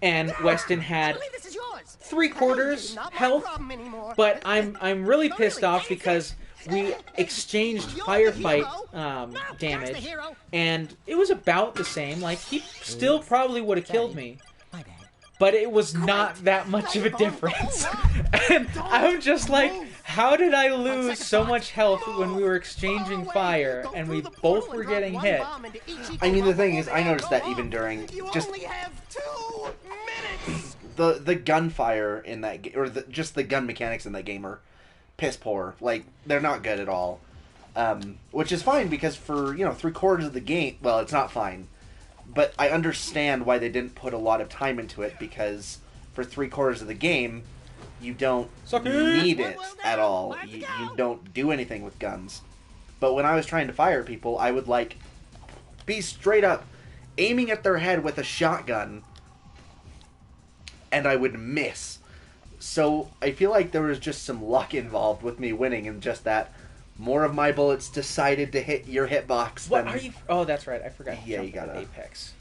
Speaker 1: and Weston had
Speaker 8: I believe this is yours.
Speaker 1: 3/4
Speaker 8: Not my
Speaker 1: health.
Speaker 8: problem anymore.
Speaker 1: But I'm really
Speaker 8: No,
Speaker 1: pissed
Speaker 8: really,
Speaker 1: off because we exchanged firefight damage, and it was about the same. He still probably would have killed me,
Speaker 8: My bad.
Speaker 1: but it was not that much of a difference. And I'm just like, how did I lose so much health when we were exchanging fire and we both were getting hit?
Speaker 2: I mean, the thing is, I noticed that even during
Speaker 8: You
Speaker 2: just
Speaker 8: only have 2 minutes.
Speaker 2: the gunfire in that game, or just the gun mechanics in that game are piss poor. They're not good at all. Which is fine because for 3/4 of the game, well, it's not fine, but I understand why they didn't put a lot of time into it because for 3/4 of the game, you don't need it at all. You don't do anything with guns. But when I was trying to fire people, I would be straight up aiming at their head with a shotgun, and I would miss. So I feel like there was just some luck involved with me winning, and just that more of my bullets decided to hit your hitbox.
Speaker 1: What are you? Oh, that's right. I forgot.
Speaker 2: Yeah,
Speaker 1: Jump
Speaker 2: you gotta-
Speaker 1: at Apex.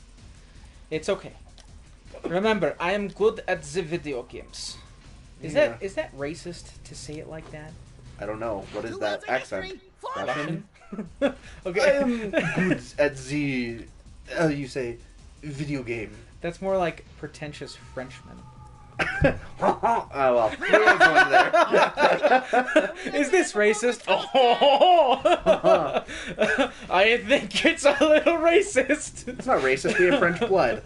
Speaker 1: It's okay. Remember, I am good at the video games. Is
Speaker 2: Yeah.
Speaker 1: that racist to say it like that?
Speaker 2: I don't know. What is
Speaker 8: Two
Speaker 2: that
Speaker 8: words of
Speaker 2: accent?
Speaker 8: history,
Speaker 2: Russian?
Speaker 1: Okay.
Speaker 2: I am good at the, you say, video game.
Speaker 1: That's more like pretentious Frenchman.
Speaker 2: Oh, well. We won't go into there.
Speaker 1: Is this racist? Oh, I think it's a little racist.
Speaker 2: It's not racist. We have French blood.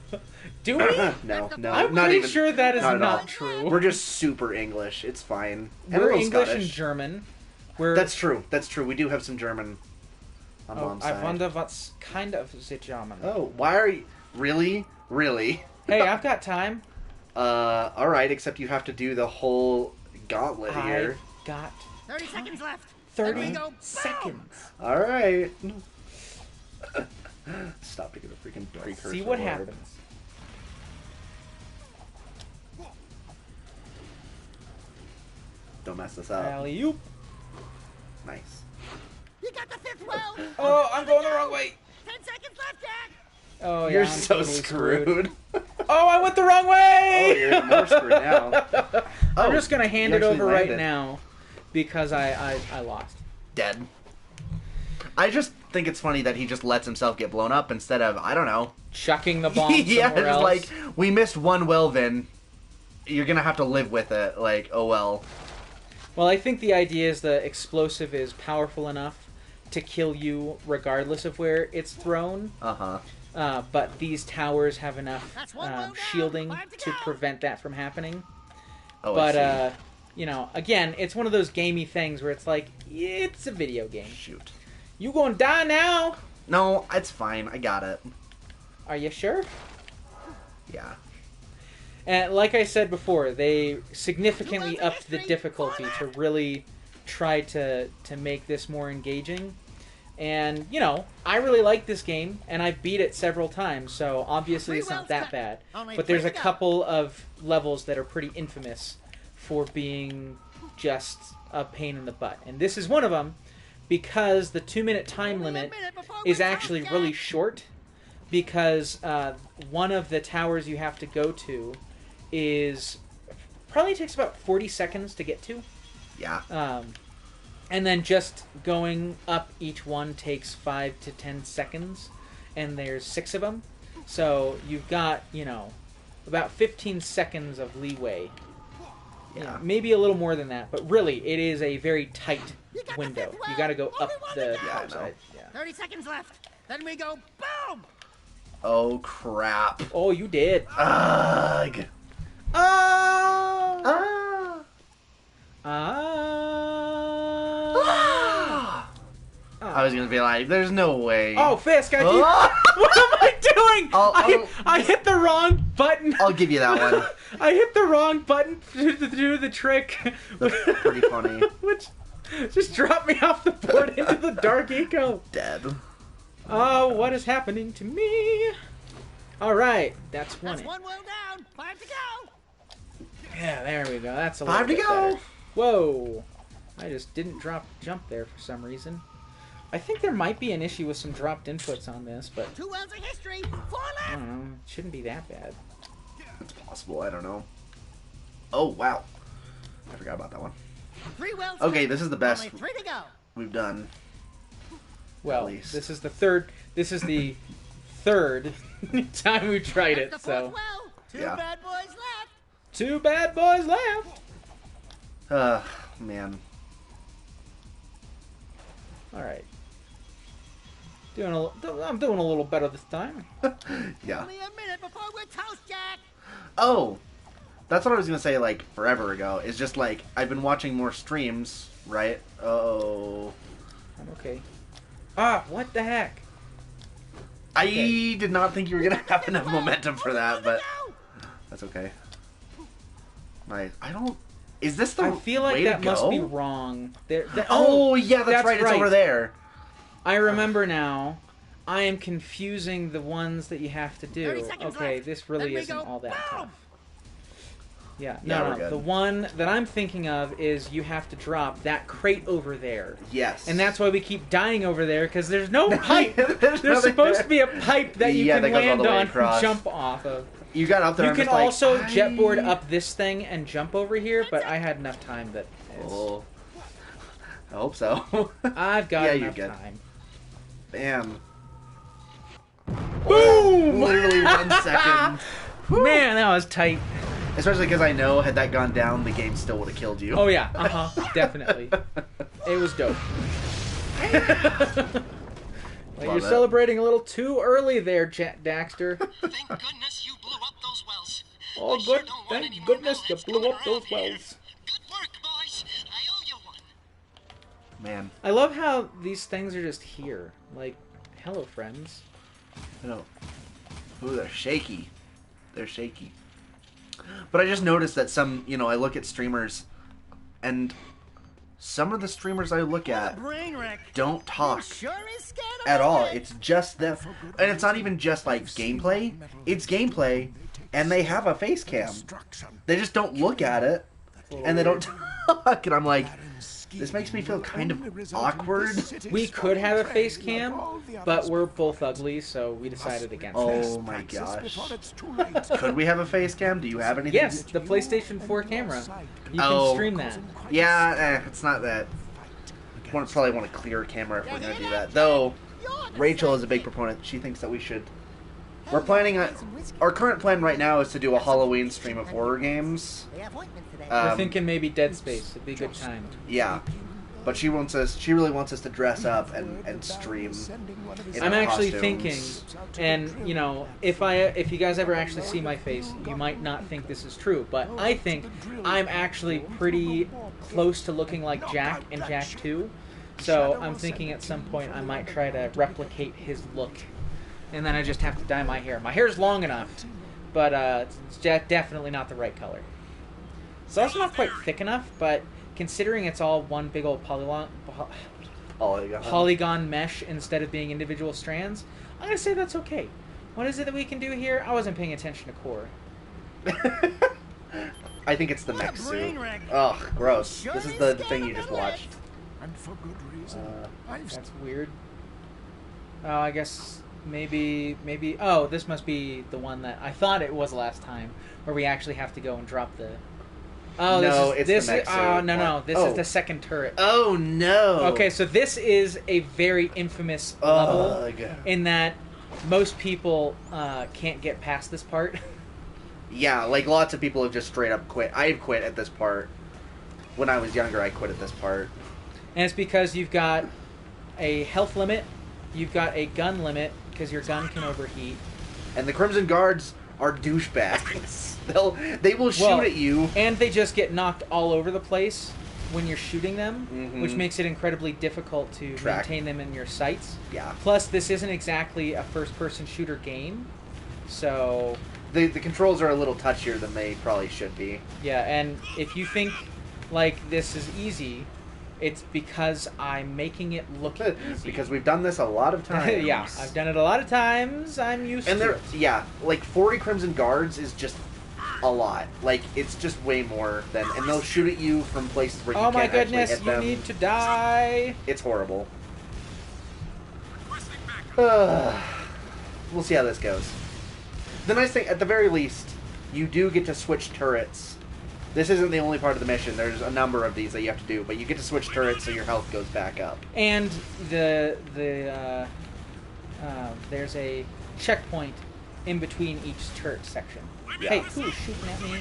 Speaker 1: Do we?
Speaker 2: No,
Speaker 1: I'm
Speaker 2: not
Speaker 1: pretty
Speaker 2: even.
Speaker 1: sure that is
Speaker 2: not at all.
Speaker 1: not true.
Speaker 2: We're just super English. It's fine. And a
Speaker 1: We're
Speaker 2: little
Speaker 1: English
Speaker 2: Scottish.
Speaker 1: and German. We're,
Speaker 2: That's true. That's true. We do have some German on
Speaker 1: oh,
Speaker 2: mom's
Speaker 1: I
Speaker 2: side.
Speaker 1: wonder what's kind of the German.
Speaker 2: Oh, why are you... Really? Really?
Speaker 1: Hey, I've got time.
Speaker 2: Alright, except you have to do the whole gauntlet here.
Speaker 1: I've got
Speaker 8: 30 seconds left.
Speaker 1: 30
Speaker 8: There we go. Boom.
Speaker 1: seconds.
Speaker 2: Alright. Stop taking the freaking precursor.
Speaker 1: See what
Speaker 2: Lord.
Speaker 1: happens.
Speaker 2: Don't mess this up.
Speaker 1: Alley-oop.
Speaker 2: Nice.
Speaker 8: You got the fifth well.
Speaker 1: Oh, I'm going the wrong way.
Speaker 8: 10 seconds left, Jack.
Speaker 1: Oh, yeah,
Speaker 2: You're
Speaker 1: I'm
Speaker 2: so
Speaker 1: totally
Speaker 2: screwed.
Speaker 1: Oh, I went the wrong
Speaker 2: Oh,
Speaker 1: way!
Speaker 2: you're more screwed now.
Speaker 1: I'm
Speaker 2: Oh,
Speaker 1: just going to hand
Speaker 2: you
Speaker 1: it over
Speaker 2: actually
Speaker 1: right
Speaker 2: landed.
Speaker 1: now because I lost.
Speaker 2: Dead. I just think it's funny that he just lets himself get blown up instead of, I don't know.
Speaker 1: Chucking the bomb
Speaker 2: Yeah,
Speaker 1: somewhere
Speaker 2: it's
Speaker 1: else.
Speaker 2: like, we missed one well, Vin. You're gonna have to live with it. Like, oh well.
Speaker 1: Well, I think the idea is the explosive is powerful enough to kill you regardless of where it's thrown.
Speaker 2: Uh-huh.
Speaker 1: But these towers have enough
Speaker 8: That's one well down.
Speaker 1: shielding
Speaker 8: 5 to
Speaker 1: to
Speaker 8: go.
Speaker 1: prevent that from happening.
Speaker 2: Oh,
Speaker 1: But,
Speaker 2: I see.
Speaker 1: you know, again, it's one of those gamey things where it's like, it's a video game.
Speaker 2: Shoot.
Speaker 1: You gonna die now?
Speaker 2: No, it's fine. I got it.
Speaker 1: Are you sure?
Speaker 2: Yeah.
Speaker 1: And like I said before, they significantly upped the difficulty to really try to make this more engaging. And, you know, I really like this game, and I've beat it several times, so obviously it's not that bad. But there's a couple of levels that are pretty infamous for being just a pain in the butt. And this is one of them, because the 2-minute time limit is actually really short, because one of the towers you have to go to is probably takes about 40 seconds to get to.
Speaker 2: Yeah.
Speaker 1: And then just going up each one takes 5 to 10 seconds, and there's 6 of them. So you've got, you know, about 15 seconds of leeway. You know,
Speaker 2: Yeah.
Speaker 1: maybe a little more than that, but really, it is a very tight window. You got to go up the
Speaker 2: Yeah, I know.
Speaker 1: side. Yeah.
Speaker 8: 30 seconds left. Then we go boom.
Speaker 2: Oh, crap.
Speaker 1: Oh, you did.
Speaker 2: Ugh.
Speaker 1: Oh.
Speaker 2: Ah.
Speaker 1: Ah.
Speaker 2: I was gonna be like, there's no way.
Speaker 1: Oh, Fisk! I keep...
Speaker 2: Ah.
Speaker 1: What am I doing?
Speaker 2: I'll-
Speaker 1: I hit the wrong button.
Speaker 2: I'll give you that one.
Speaker 1: I hit the wrong button to do the trick.
Speaker 2: That's pretty funny.
Speaker 1: Which just dropped me off the board into the dark eco.
Speaker 2: Dead.
Speaker 1: Oh, what is happening to me? All right, that's one.
Speaker 8: That's one well down. 5 to go.
Speaker 1: Yeah, there we go. That's a
Speaker 2: 5 to
Speaker 1: little bit
Speaker 2: go.
Speaker 1: better. Whoa! I just didn't jump there for some reason. I think there might be an issue with some dropped inputs on this, but
Speaker 8: 2 wells of history. 4
Speaker 1: I
Speaker 8: left.
Speaker 1: don't know. It shouldn't be that bad.
Speaker 2: It's possible. I don't know. Oh, wow. I forgot about that one.
Speaker 8: 3 wells.
Speaker 2: Okay,
Speaker 8: left.
Speaker 2: this is the best
Speaker 8: Only 3 to go.
Speaker 2: we've done.
Speaker 1: Well,
Speaker 2: At least.
Speaker 1: this is the third. This is the third time we tried
Speaker 8: That's
Speaker 1: it.
Speaker 8: the
Speaker 1: So
Speaker 8: 4th well. 2
Speaker 2: Yeah.
Speaker 8: bad boys left.
Speaker 1: 2 bad boys left.
Speaker 2: Man.
Speaker 1: All right. I'm doing a little better this time.
Speaker 2: Yeah.
Speaker 8: Only a minute before we're toast, Jack.
Speaker 2: Oh, that's what I was gonna say. Like forever ago, is just like I've been watching more streams, right? Oh,
Speaker 1: I'm okay. Ah, what the heck?
Speaker 2: I
Speaker 1: Okay.
Speaker 2: did not think you were gonna have enough momentum for that, but that's okay. I don't. Is this the
Speaker 1: I feel like
Speaker 2: way
Speaker 1: that
Speaker 2: to go?
Speaker 1: must be wrong.
Speaker 2: Oh yeah, that's right. It's over there.
Speaker 1: I remember now. I am confusing the ones that you have to
Speaker 8: 30
Speaker 1: do.
Speaker 8: seconds
Speaker 1: Okay,
Speaker 8: left.
Speaker 1: this really
Speaker 8: Then we
Speaker 1: isn't
Speaker 8: go
Speaker 1: all that
Speaker 8: boom.
Speaker 1: tough. Yeah,
Speaker 2: Yeah, we're
Speaker 1: no.
Speaker 2: good.
Speaker 1: The one that I'm thinking of is you have to drop that crate over there.
Speaker 2: Yes.
Speaker 1: And that's why we keep dying over there, because there's no pipe. There's
Speaker 2: nothing
Speaker 1: supposed
Speaker 2: there.
Speaker 1: to be a pipe that you
Speaker 2: Yeah,
Speaker 1: can
Speaker 2: that goes all
Speaker 1: land
Speaker 2: the way
Speaker 1: on
Speaker 2: across.
Speaker 1: and jump off of.
Speaker 2: You got up there.
Speaker 1: You
Speaker 2: I'm
Speaker 1: can
Speaker 2: just like,
Speaker 1: also
Speaker 2: I-
Speaker 1: jetboard up this thing and jump over here, but I had enough time that it's,
Speaker 2: Oh, I hope so.
Speaker 1: I've got
Speaker 2: Yeah,
Speaker 1: enough
Speaker 2: you're good.
Speaker 1: time.
Speaker 2: Bam.
Speaker 1: Boom!
Speaker 2: Literally 1 second.
Speaker 1: Man, that was tight.
Speaker 2: Especially because I know had that gone down, the game still would have killed you.
Speaker 1: Oh yeah, definitely. It was dope. Well,
Speaker 2: Love
Speaker 1: you're
Speaker 2: it.
Speaker 1: celebrating a little too early there, Daxter.
Speaker 3: Thank goodness you blew up those wells.
Speaker 1: Oh,
Speaker 3: But
Speaker 1: good.
Speaker 3: you don't want
Speaker 1: Thank
Speaker 3: any more
Speaker 1: goodness you
Speaker 3: Metalheads
Speaker 1: blew
Speaker 3: coming
Speaker 1: up those
Speaker 3: around here.
Speaker 1: wells.
Speaker 3: Good work, boys. I owe you one.
Speaker 2: Man,
Speaker 1: I love how these things are just here. Like, hello, friends.
Speaker 2: I know. Ooh, they're shaky. They're shaky. But I just noticed that some, I look at streamers, and some of the streamers I look at
Speaker 8: Brain wreck.
Speaker 2: don't talk
Speaker 8: Sure is scared of
Speaker 2: at all.
Speaker 8: it.
Speaker 2: It's just them. And it's not even just, like, gameplay. It's gameplay, and they have a face cam. They just don't look at it, and they don't talk. And I'm like, this makes me feel kind of awkward.
Speaker 1: We could have a face cam, but we're both ugly, so we decided against it.
Speaker 2: Oh my gosh. Could we have a face cam? Do you have anything?
Speaker 1: Yes, the PlayStation 4 camera. You can stream that.
Speaker 2: Yeah, it's not that. Probably want a clear camera if we're going to do that. Though, Rachel is a big proponent. She thinks that we should. We're planning on. Our current plan right now is to do a Halloween stream of horror games.
Speaker 8: They have ointment today.
Speaker 1: We're thinking maybe Dead Space. It'd be a good time.
Speaker 2: Yeah. But she really wants us to dress up and stream. In
Speaker 1: I'm
Speaker 2: our
Speaker 1: actually
Speaker 2: costumes.
Speaker 1: thinking, and if you guys ever actually see my face, you might not think this is true, but I think I'm actually pretty close to looking like Jack in Jack 2. So I'm thinking at some point I might try to replicate his look, and then I just have to dye my hair. My hair's long enough, but it's definitely not the right color. It's also not quite thick enough, but considering it's all one big old polygon mesh instead of being individual strands, I'm going to say that's okay. What is it that we can do here? I wasn't paying attention to core.
Speaker 2: I think it's the mech suit. Ugh, gross. This is the thing you just watched.
Speaker 6: And for good reason.
Speaker 1: That's weird. Oh, I guess maybe... Oh, this must be the one that... I thought it was last time, where we actually have to go and drop the... Oh,
Speaker 2: no,
Speaker 1: it's
Speaker 2: the mech suit.
Speaker 1: Oh, no. This
Speaker 2: Oh.
Speaker 1: is the second turret.
Speaker 2: Oh, no.
Speaker 1: Okay, so this is a very infamous level
Speaker 2: Ugh.
Speaker 1: in that most people can't get past this part.
Speaker 2: Yeah, like lots of people have just straight up quit. I've quit at this part. When I was younger, I quit at this part.
Speaker 1: And it's because you've got a health limit, you've got a gun limit, because your gun can overheat.
Speaker 2: And the Crimson Guards are douchebags. They will shoot at you.
Speaker 1: And they just get knocked all over the place when you're shooting them,
Speaker 2: Mhm.
Speaker 1: which makes it incredibly difficult to maintain them in your sights.
Speaker 2: Yeah.
Speaker 1: Plus, this isn't exactly a first-person shooter game, so...
Speaker 2: The controls are a little touchier than they probably should be.
Speaker 1: Yeah, and if you think, like, this is easy, it's because I'm making it look easy.
Speaker 2: Because we've done this a lot of times.
Speaker 1: Yeah, I've done it a lot of times. I'm used
Speaker 2: And
Speaker 1: to it.
Speaker 2: yeah, like 40 Crimson Guards is just a lot. Like, it's just way more than... And they'll shoot at you from places where you
Speaker 1: Oh my
Speaker 2: can't actually
Speaker 1: goodness,
Speaker 2: hit
Speaker 1: you
Speaker 2: them.
Speaker 1: need to die.
Speaker 2: It's horrible. We'll see how this goes. The nice thing, at the very least, you do get to switch turrets. This isn't the only part of the mission. There's a number of these that you have to do, but you get to switch turrets so your health goes back up.
Speaker 1: And there's a checkpoint in between each turret section.
Speaker 2: Yeah.
Speaker 1: Hey, who's shooting at me?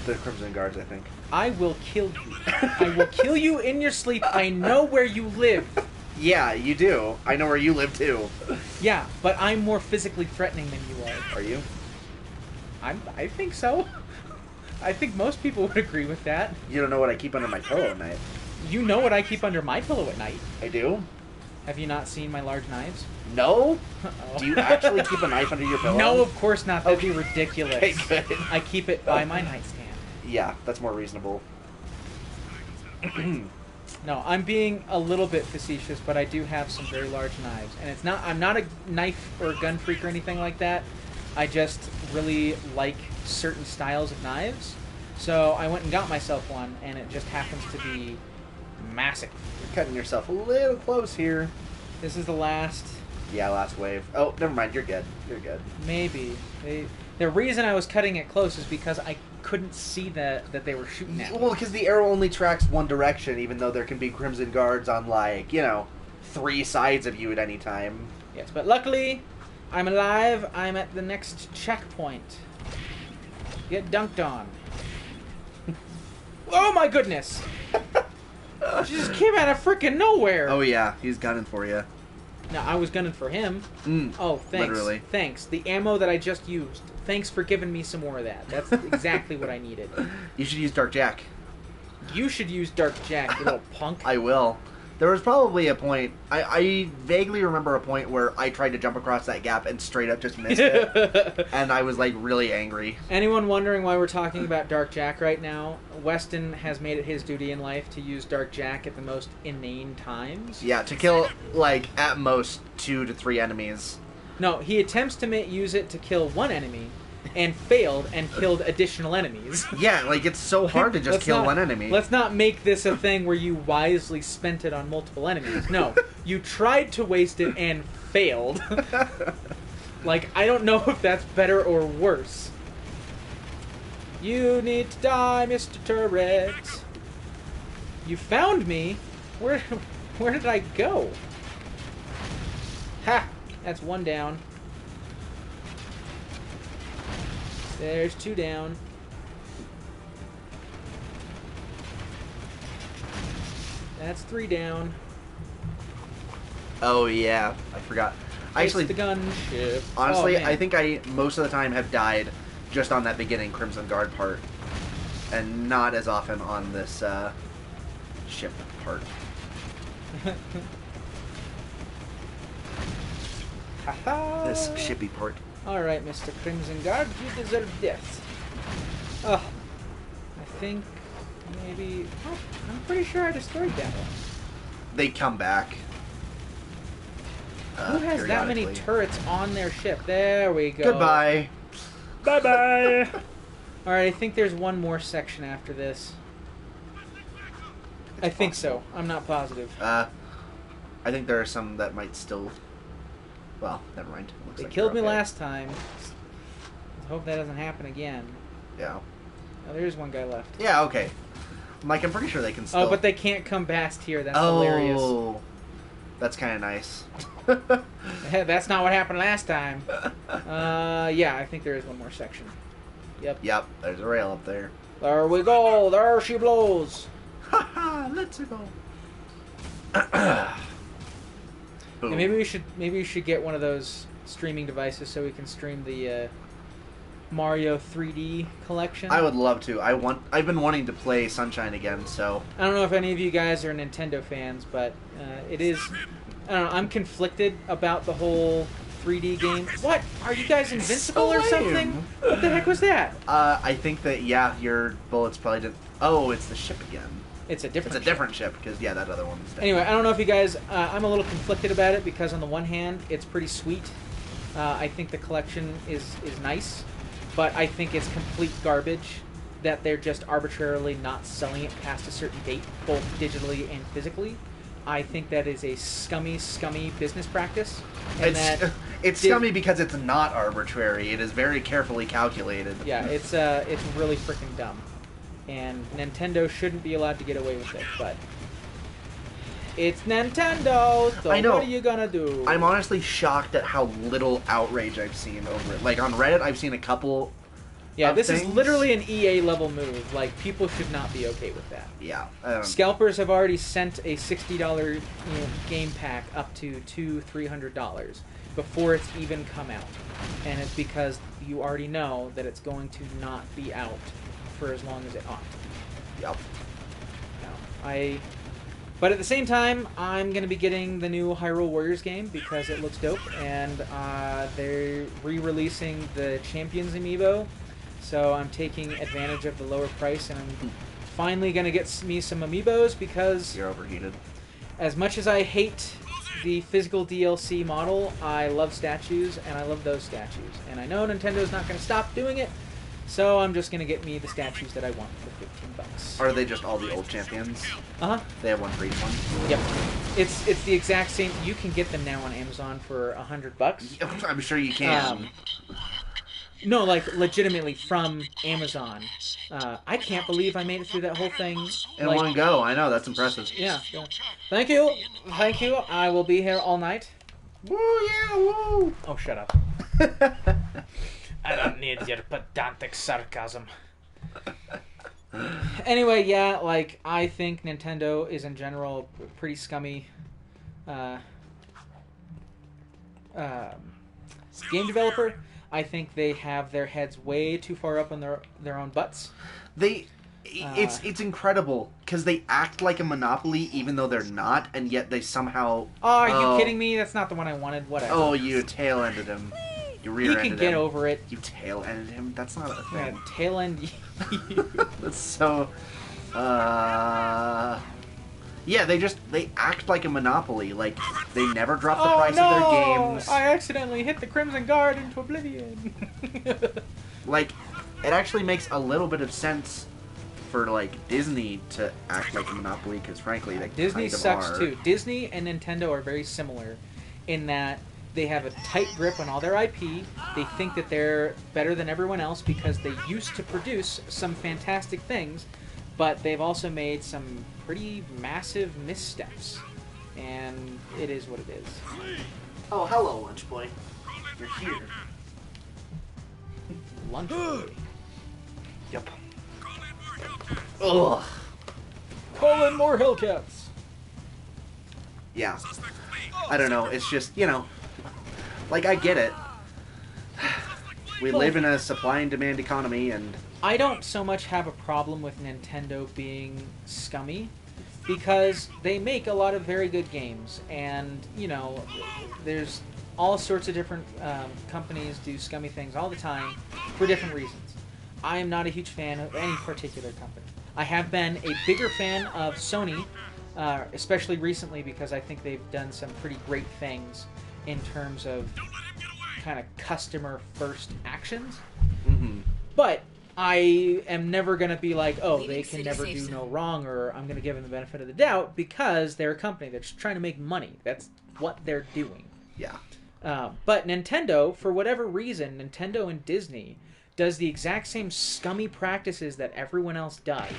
Speaker 2: The Crimson Guards, I think.
Speaker 1: I will kill you. I will kill you in your sleep. I know where you live.
Speaker 2: Yeah, you do. I know where you live, too.
Speaker 1: Yeah, but I'm more physically threatening than you are.
Speaker 2: Are you?
Speaker 1: I think so. I think most people would agree with that.
Speaker 2: You don't know what I keep under my pillow at night.
Speaker 1: You know what I keep under my pillow at night.
Speaker 2: I do?
Speaker 1: Have you not seen my large knives?
Speaker 2: No?
Speaker 1: Uh-oh.
Speaker 2: Do you actually keep a knife under your pillow?
Speaker 1: No, of course not. That'd be ridiculous.
Speaker 2: Okay, good.
Speaker 1: I keep it by my nightstand.
Speaker 2: Yeah, that's more reasonable.
Speaker 1: No, I'm being a little bit facetious, but I do have some very large knives. And it's not I'm not a knife or a gun freak or anything like that. I just really like certain styles of knives. So I went and got myself one, and it just happens to be massive.
Speaker 2: You're cutting yourself a little close here.
Speaker 1: This is the last...
Speaker 2: Yeah, last wave. Oh, never mind. You're good. You're good.
Speaker 1: Maybe. The reason I was cutting it close is because I couldn't see that they were shooting at me.
Speaker 2: Well, because the arrow only tracks one direction, even though there can be Crimson Guards on, like, 3 sides of you at any time.
Speaker 1: Yes, but luckily, I'm alive. I'm at the next checkpoint. Get dunked on. Oh my goodness! She just came out of freaking nowhere!
Speaker 2: Oh, yeah. He's gunning for you.
Speaker 1: No, I was gunning for him.
Speaker 2: Mm,
Speaker 1: Oh, thanks.
Speaker 2: literally.
Speaker 1: Thanks. The ammo that I just used. Thanks for giving me some more of that. That's exactly what I needed.
Speaker 2: You should use Dark Jack.
Speaker 1: You should use Dark Jack, you little punk.
Speaker 2: I will. There was probably a point. I vaguely remember a point where I tried to jump across that gap and straight up just missed it, and I was like really angry.
Speaker 1: Anyone wondering why we're talking about Dark Jack right now? Weston has made it his duty in life to use Dark Jack at the most inane times.
Speaker 2: Yeah, to kill like at most 2 to 3 enemies.
Speaker 1: No, he attempts to use it to kill one enemy, and failed and killed additional enemies.
Speaker 2: Yeah, like it's so hard to just
Speaker 1: Let's
Speaker 2: kill
Speaker 1: not-
Speaker 2: one enemy.
Speaker 1: Let's not make this a thing where you wisely spent it on multiple enemies. No, you tried to waste it and failed. Like, I don't know if that's better or worse. You need to die, Mr. Turret. You found me? Where did I go? Ha! That's 1 down. There's 2 down. That's 3 down.
Speaker 2: Oh yeah, I forgot. Actually,
Speaker 1: It's the gunship.
Speaker 2: honestly,
Speaker 1: Oh, man.
Speaker 2: I think I most of the time have died just on that beginning Crimson Guard part, and not as often on this ship part.
Speaker 1: Ha-ha.
Speaker 2: This shippy part.
Speaker 1: All right, Mr. Crimson Guard, you deserve death. Oh, I think maybe. Oh, I'm pretty sure I destroyed that one.
Speaker 2: They come back.
Speaker 1: Who has that many
Speaker 2: periodically.
Speaker 1: turrets on their ship? There we go.
Speaker 2: Goodbye.
Speaker 1: Bye bye. All right, I think there's one more section after this. I think so. I'm not positive.
Speaker 2: I think there are some that might still. Well, never mind. Looks
Speaker 1: They
Speaker 2: like
Speaker 1: killed me
Speaker 2: they're okay.
Speaker 1: last time. Let's hope that doesn't happen again.
Speaker 2: Yeah.
Speaker 1: Oh, there's one guy left.
Speaker 2: Yeah. Okay. Mike, I'm pretty sure they can still.
Speaker 1: Oh, but they can't come past here. That's hilarious.
Speaker 2: Oh, that's kind of nice.
Speaker 1: That's not what happened last time. Yeah, I think there is one more section. Yep.
Speaker 2: Yep. There's a rail up there.
Speaker 1: There we go. There she blows.
Speaker 2: Haha, let's go. Boom.
Speaker 1: And maybe we should get one of those streaming devices so we can stream the Mario 3D collection.
Speaker 2: I would love to. I've been wanting to play Sunshine again, so
Speaker 1: I don't know if any of you guys are Nintendo fans, but it is. I don't know. I'm conflicted about the whole 3D game. What? Are you guys invincible or
Speaker 2: lame.
Speaker 1: something? What the heck was that?
Speaker 2: I think that your bullets probably did. Oh, it's the ship again.
Speaker 1: It's a different.
Speaker 2: It's a different ship because that other one's dead.
Speaker 1: Anyway, I don't know if you guys. I'm a little conflicted about it because on the one hand, it's pretty sweet. I think the collection is nice, but I think it's complete garbage that they're just arbitrarily not selling it past a certain date, both digitally and physically. I think that is a scummy business practice. And
Speaker 2: It's scummy because it's not arbitrary. It is very carefully calculated.
Speaker 1: Yeah, it's really freaking dumb, and Nintendo shouldn't be allowed to get away with it. But it's Nintendo, so
Speaker 2: I know.
Speaker 1: what are you gonna do?
Speaker 2: I'm honestly shocked at how little outrage I've seen over it. Like on Reddit, I've seen a couple.
Speaker 1: Yeah,
Speaker 2: of
Speaker 1: this is
Speaker 2: things.
Speaker 1: literally an EA level move. Like, people should not be okay with that.
Speaker 2: Yeah.
Speaker 1: Scalpers have already sent a $60 game pack up to $200-$300 before it's even come out, and it's because you already know that it's going to not be out for as long as it ought.
Speaker 2: Yep.
Speaker 1: But at the same time, I'm going to be getting the new Hyrule Warriors game because it looks dope, and they're re-releasing the Champions amiibo, so I'm taking advantage of the lower price, and I'm finally going to get me some amiibos because
Speaker 2: You're overheated.
Speaker 1: as much as I hate the physical DLC model, I love statues, and I love those statues. And I know Nintendo's not going to stop doing it, so I'm just going to get me the statues that I want for $15.
Speaker 2: Are they just all the old champions?
Speaker 1: Uh-huh.
Speaker 2: They have one for each one?
Speaker 1: Yep. It's the exact same. You can get them now on Amazon for $100.
Speaker 2: I'm sure you can.
Speaker 1: No, like legitimately from Amazon. I can't believe I made it through that whole thing
Speaker 2: In
Speaker 1: like,
Speaker 2: one go. I know. That's impressive.
Speaker 1: Yeah. Thank you. Thank you. I will be here all night.
Speaker 2: Woo, yeah, woo.
Speaker 1: Oh, shut up. I don't need your pedantic sarcasm. Anyway, yeah, like, I think Nintendo is in general a pretty scummy game developer. I think they have their heads way too far up on their own butts.
Speaker 2: It's incredible because they act like a monopoly even though they're not, and yet they somehow.
Speaker 1: Oh, are you kidding me? That's not the one I wanted. Whatever.
Speaker 2: Oh, you tail-ended him. You
Speaker 1: He
Speaker 2: rear-ended him.
Speaker 1: can get over it.
Speaker 2: You tail-ended him? That's not a
Speaker 1: Yeah,
Speaker 2: thing.
Speaker 1: tail end.
Speaker 2: That's so... Yeah, they act like a monopoly. Like, they never drop the price of their games.
Speaker 1: I accidentally hit the Crimson Guard into oblivion.
Speaker 2: Like, it actually makes a little bit of sense for, like, Disney to act like a monopoly, because frankly, they
Speaker 1: Disney
Speaker 2: kind of
Speaker 1: sucks
Speaker 2: are.
Speaker 1: too. Disney and Nintendo are very similar in that they have a tight grip on all their IP. They think that they're better than everyone else because they used to produce some fantastic things, but they've also made some pretty massive missteps. And it is what it is.
Speaker 2: Oh, hello, Lunch Boy. You're here.
Speaker 1: Lunch boy.
Speaker 2: Yep. Ugh.
Speaker 1: Call in more Hellcats.
Speaker 2: Yeah. I don't know. It's just, like, I get it. We live in a supply and demand economy, and
Speaker 1: I don't so much have a problem with Nintendo being scummy because they make a lot of very good games, and there's all sorts of different companies do scummy things all the time for different reasons. I am not a huge fan of any particular company. I have been a bigger fan of Sony, especially recently, because I think they've done some pretty great things in terms of kind of customer first actions.
Speaker 2: mm-hmm.
Speaker 1: But I am never going to be like, oh,
Speaker 7: Leaving
Speaker 1: they can
Speaker 7: city
Speaker 1: never
Speaker 7: safe
Speaker 1: do
Speaker 7: zone.
Speaker 1: no wrong, or I'm going to give them the benefit of the doubt, because they're a company that's trying to make money. That's what they're doing.
Speaker 2: Yeah.
Speaker 1: But Nintendo, for whatever reason, Nintendo and Disney does the exact same scummy practices that everyone else does,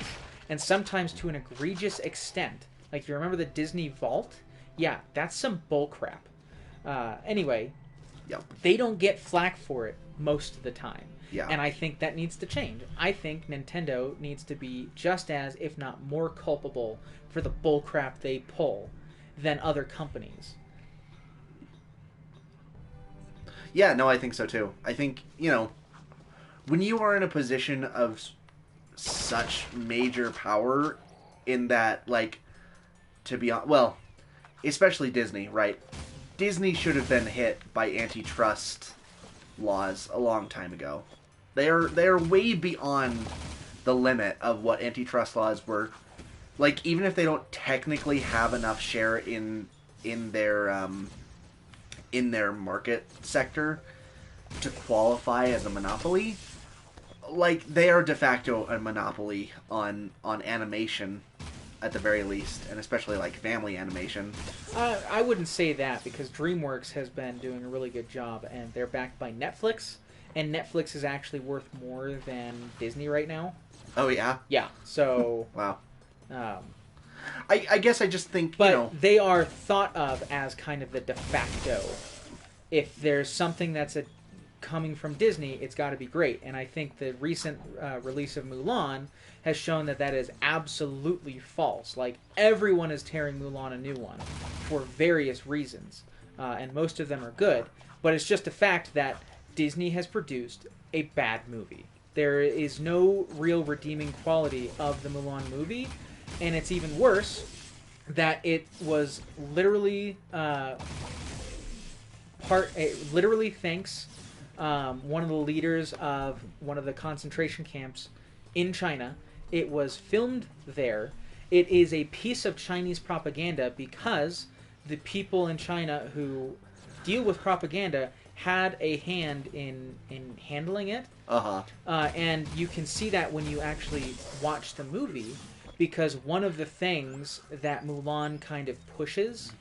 Speaker 1: and sometimes to an egregious extent. Like, you remember the Disney Vault? Yeah, that's some bullcrap. Anyway,
Speaker 2: Yep.
Speaker 1: they don't get flack for it most of the time.
Speaker 2: Yeah.
Speaker 1: And I think that needs to change. I think Nintendo needs to be just as, if not more, culpable for the bullcrap they pull than other companies.
Speaker 2: Yeah, no, I think so too. I think, when you are in a position of such major power in that, like, to be on, well, especially Disney, right? Disney should have been hit by antitrust laws a long time ago. They are way beyond the limit of what antitrust laws were. Like, even if they don't technically have enough share in their market sector to qualify as a monopoly, like, they are de facto a monopoly on animation at the very least, and especially like family animation.
Speaker 1: I wouldn't say that, because DreamWorks has been doing a really good job, and they're backed by Netflix, and Netflix is actually worth more than Disney right now.
Speaker 2: Oh yeah,
Speaker 1: Yeah, so
Speaker 2: wow.
Speaker 1: um,
Speaker 2: I guess I just think
Speaker 1: but they are thought of as kind of the de facto. If there's something that's coming from Disney, it's got to be great. And I think the recent release of Mulan has shown that that is absolutely false. Like, everyone is tearing Mulan a new one for various reasons, and most of them are good. But it's just a fact that Disney has produced a bad movie. There is no real redeeming quality of the Mulan movie, and it's even worse that it was literally literally thanks one of the leaders of one of the concentration camps in China. It was filmed there. It is a piece of Chinese propaganda because the people in China who deal with propaganda had a hand in handling it. And you can see that when you actually watch the movie, because one of the things that Mulan kind of pushes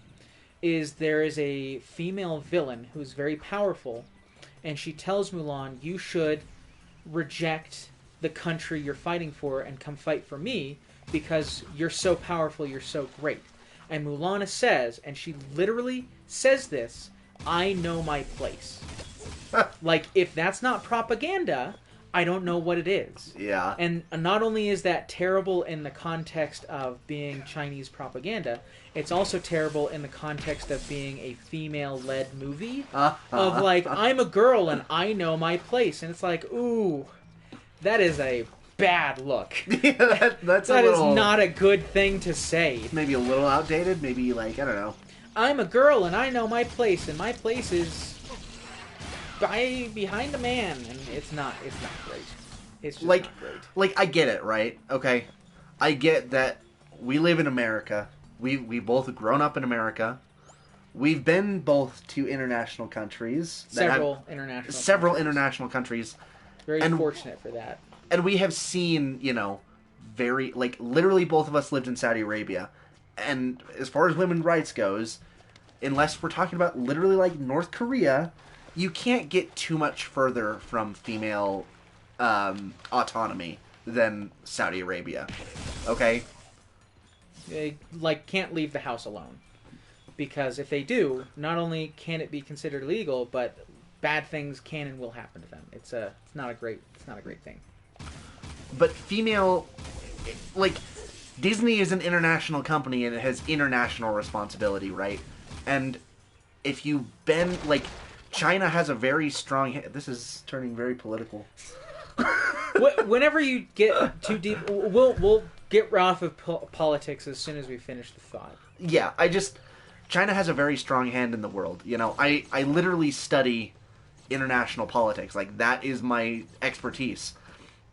Speaker 1: is there is a female villain who's very powerful, and she tells Mulan, you should reject the country you're fighting for and come fight for me because you're so powerful, you're so great. And Mulan says, and she literally says this, I know my place. Like, if that's not propaganda, I don't know what it is.
Speaker 2: Yeah.
Speaker 1: And not only is that terrible in the context of being Chinese propaganda, it's also terrible in the context of being a female-led movie. Of like, I'm a girl and I know my place. And it's like, ooh, that is a bad look.
Speaker 2: Yeah, that's
Speaker 1: That
Speaker 2: a
Speaker 1: is
Speaker 2: little,
Speaker 1: not a good thing to say.
Speaker 2: maybe a little outdated. Maybe like I don't know.
Speaker 1: I'm a girl and I know my place, and my place is behind a man, and it's not great. It's just
Speaker 2: Like,
Speaker 1: not great.
Speaker 2: like I get it, right? Okay, I get that we live in America. We both grown up in America. We've been both to international countries.
Speaker 1: Several countries.
Speaker 2: International countries.
Speaker 1: Very
Speaker 2: and-
Speaker 1: fortunate for that.
Speaker 2: And we have seen, very, like, literally both of us lived in Saudi Arabia. And as far as women's rights goes, unless we're talking about literally, like, North Korea, you can't get too much further from female autonomy than Saudi Arabia. Okay?
Speaker 1: They, can't leave the house alone. Because if they do, not only can it be considered illegal, but bad things can and will happen to them. It's not a great thing.
Speaker 2: But female, like, Disney is an international company and it has international responsibility, right? And if you've been, like, China has a very strong... This is turning very political.
Speaker 1: Whenever you get too deep, we'll get off of politics as soon as we finish the thought.
Speaker 2: Yeah, China has a very strong hand in the world. I literally study international politics. Like, that is my expertise.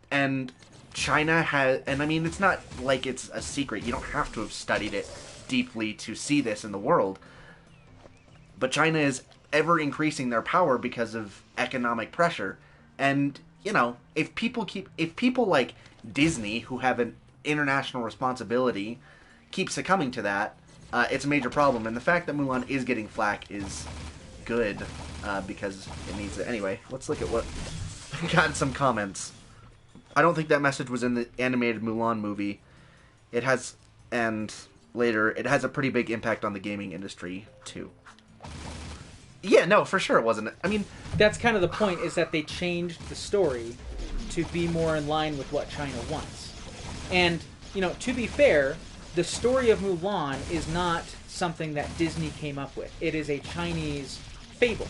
Speaker 2: And China has... And, I mean, it's not like it's a secret. You don't have to have studied it deeply to see this in the world. But China is ever increasing their power because of economic pressure. And, if people like Disney, who have an international responsibility, keep succumbing to that, it's a major problem. And the fact that Mulan is getting flack is good, because it needs it. Anyway, let's look at what... got some comments. I don't think that message was in the animated Mulan movie. It has... And later, it has a pretty big impact on the gaming industry, too. Yeah, no, for sure it wasn't. I mean...
Speaker 1: That's kind of the point, is that they changed the story to be more in line with what China wants. And, to be fair, the story of Mulan is not something that Disney came up with. It is a Chinese fable.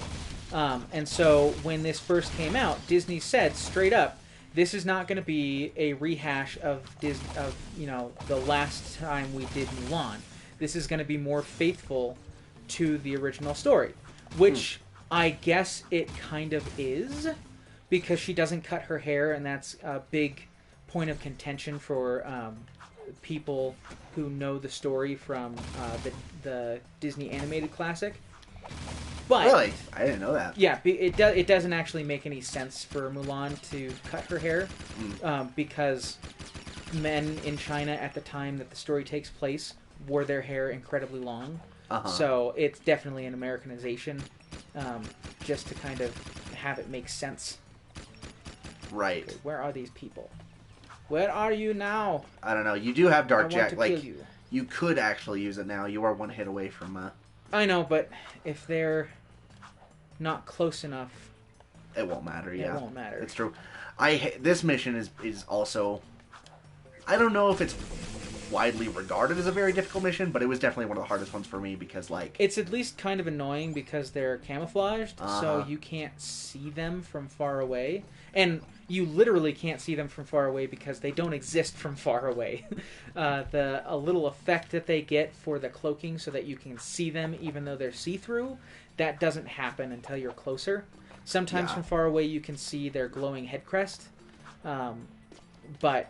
Speaker 1: And so when this first came out, Disney said straight up, this is not going to be a rehash of the last time we did Mulan. This is going to be more faithful to the original story, which I guess it kind of is, because she doesn't cut her hair, and that's a big point of contention for people who know the story from the Disney animated classic. But,
Speaker 2: really? I didn't know that.
Speaker 1: Yeah, it doesn't actually make any sense for Mulan to cut her hair, because men in China at the time that the story takes place wore their hair incredibly long.
Speaker 2: Uh-huh.
Speaker 1: So it's definitely an Americanization, just to kind of have it make sense.
Speaker 2: Right.
Speaker 1: Okay, where are these people? Where are you now?
Speaker 2: I don't know. You do have Dark
Speaker 1: I want
Speaker 2: Jack.
Speaker 1: to
Speaker 2: Like,
Speaker 1: kill you.
Speaker 2: You could actually use it now. You are one hit away from...
Speaker 1: I know, but if they're not close enough...
Speaker 2: It won't matter, yeah.
Speaker 1: It won't matter.
Speaker 2: It's true. This mission is also... I don't know if it's widely regarded as a very difficult mission, but it was definitely one of the hardest ones for me because, like...
Speaker 1: It's at least kind of annoying because they're camouflaged, so
Speaker 2: Uh-huh.
Speaker 1: you can't see them from far away. And you literally can't see them from far away because they don't exist from far away. A little effect that they get for the cloaking so that you can see them even though they're see-through, that doesn't happen until you're closer. Sometimes
Speaker 2: Yeah.
Speaker 1: from far away you can see their glowing head crest. But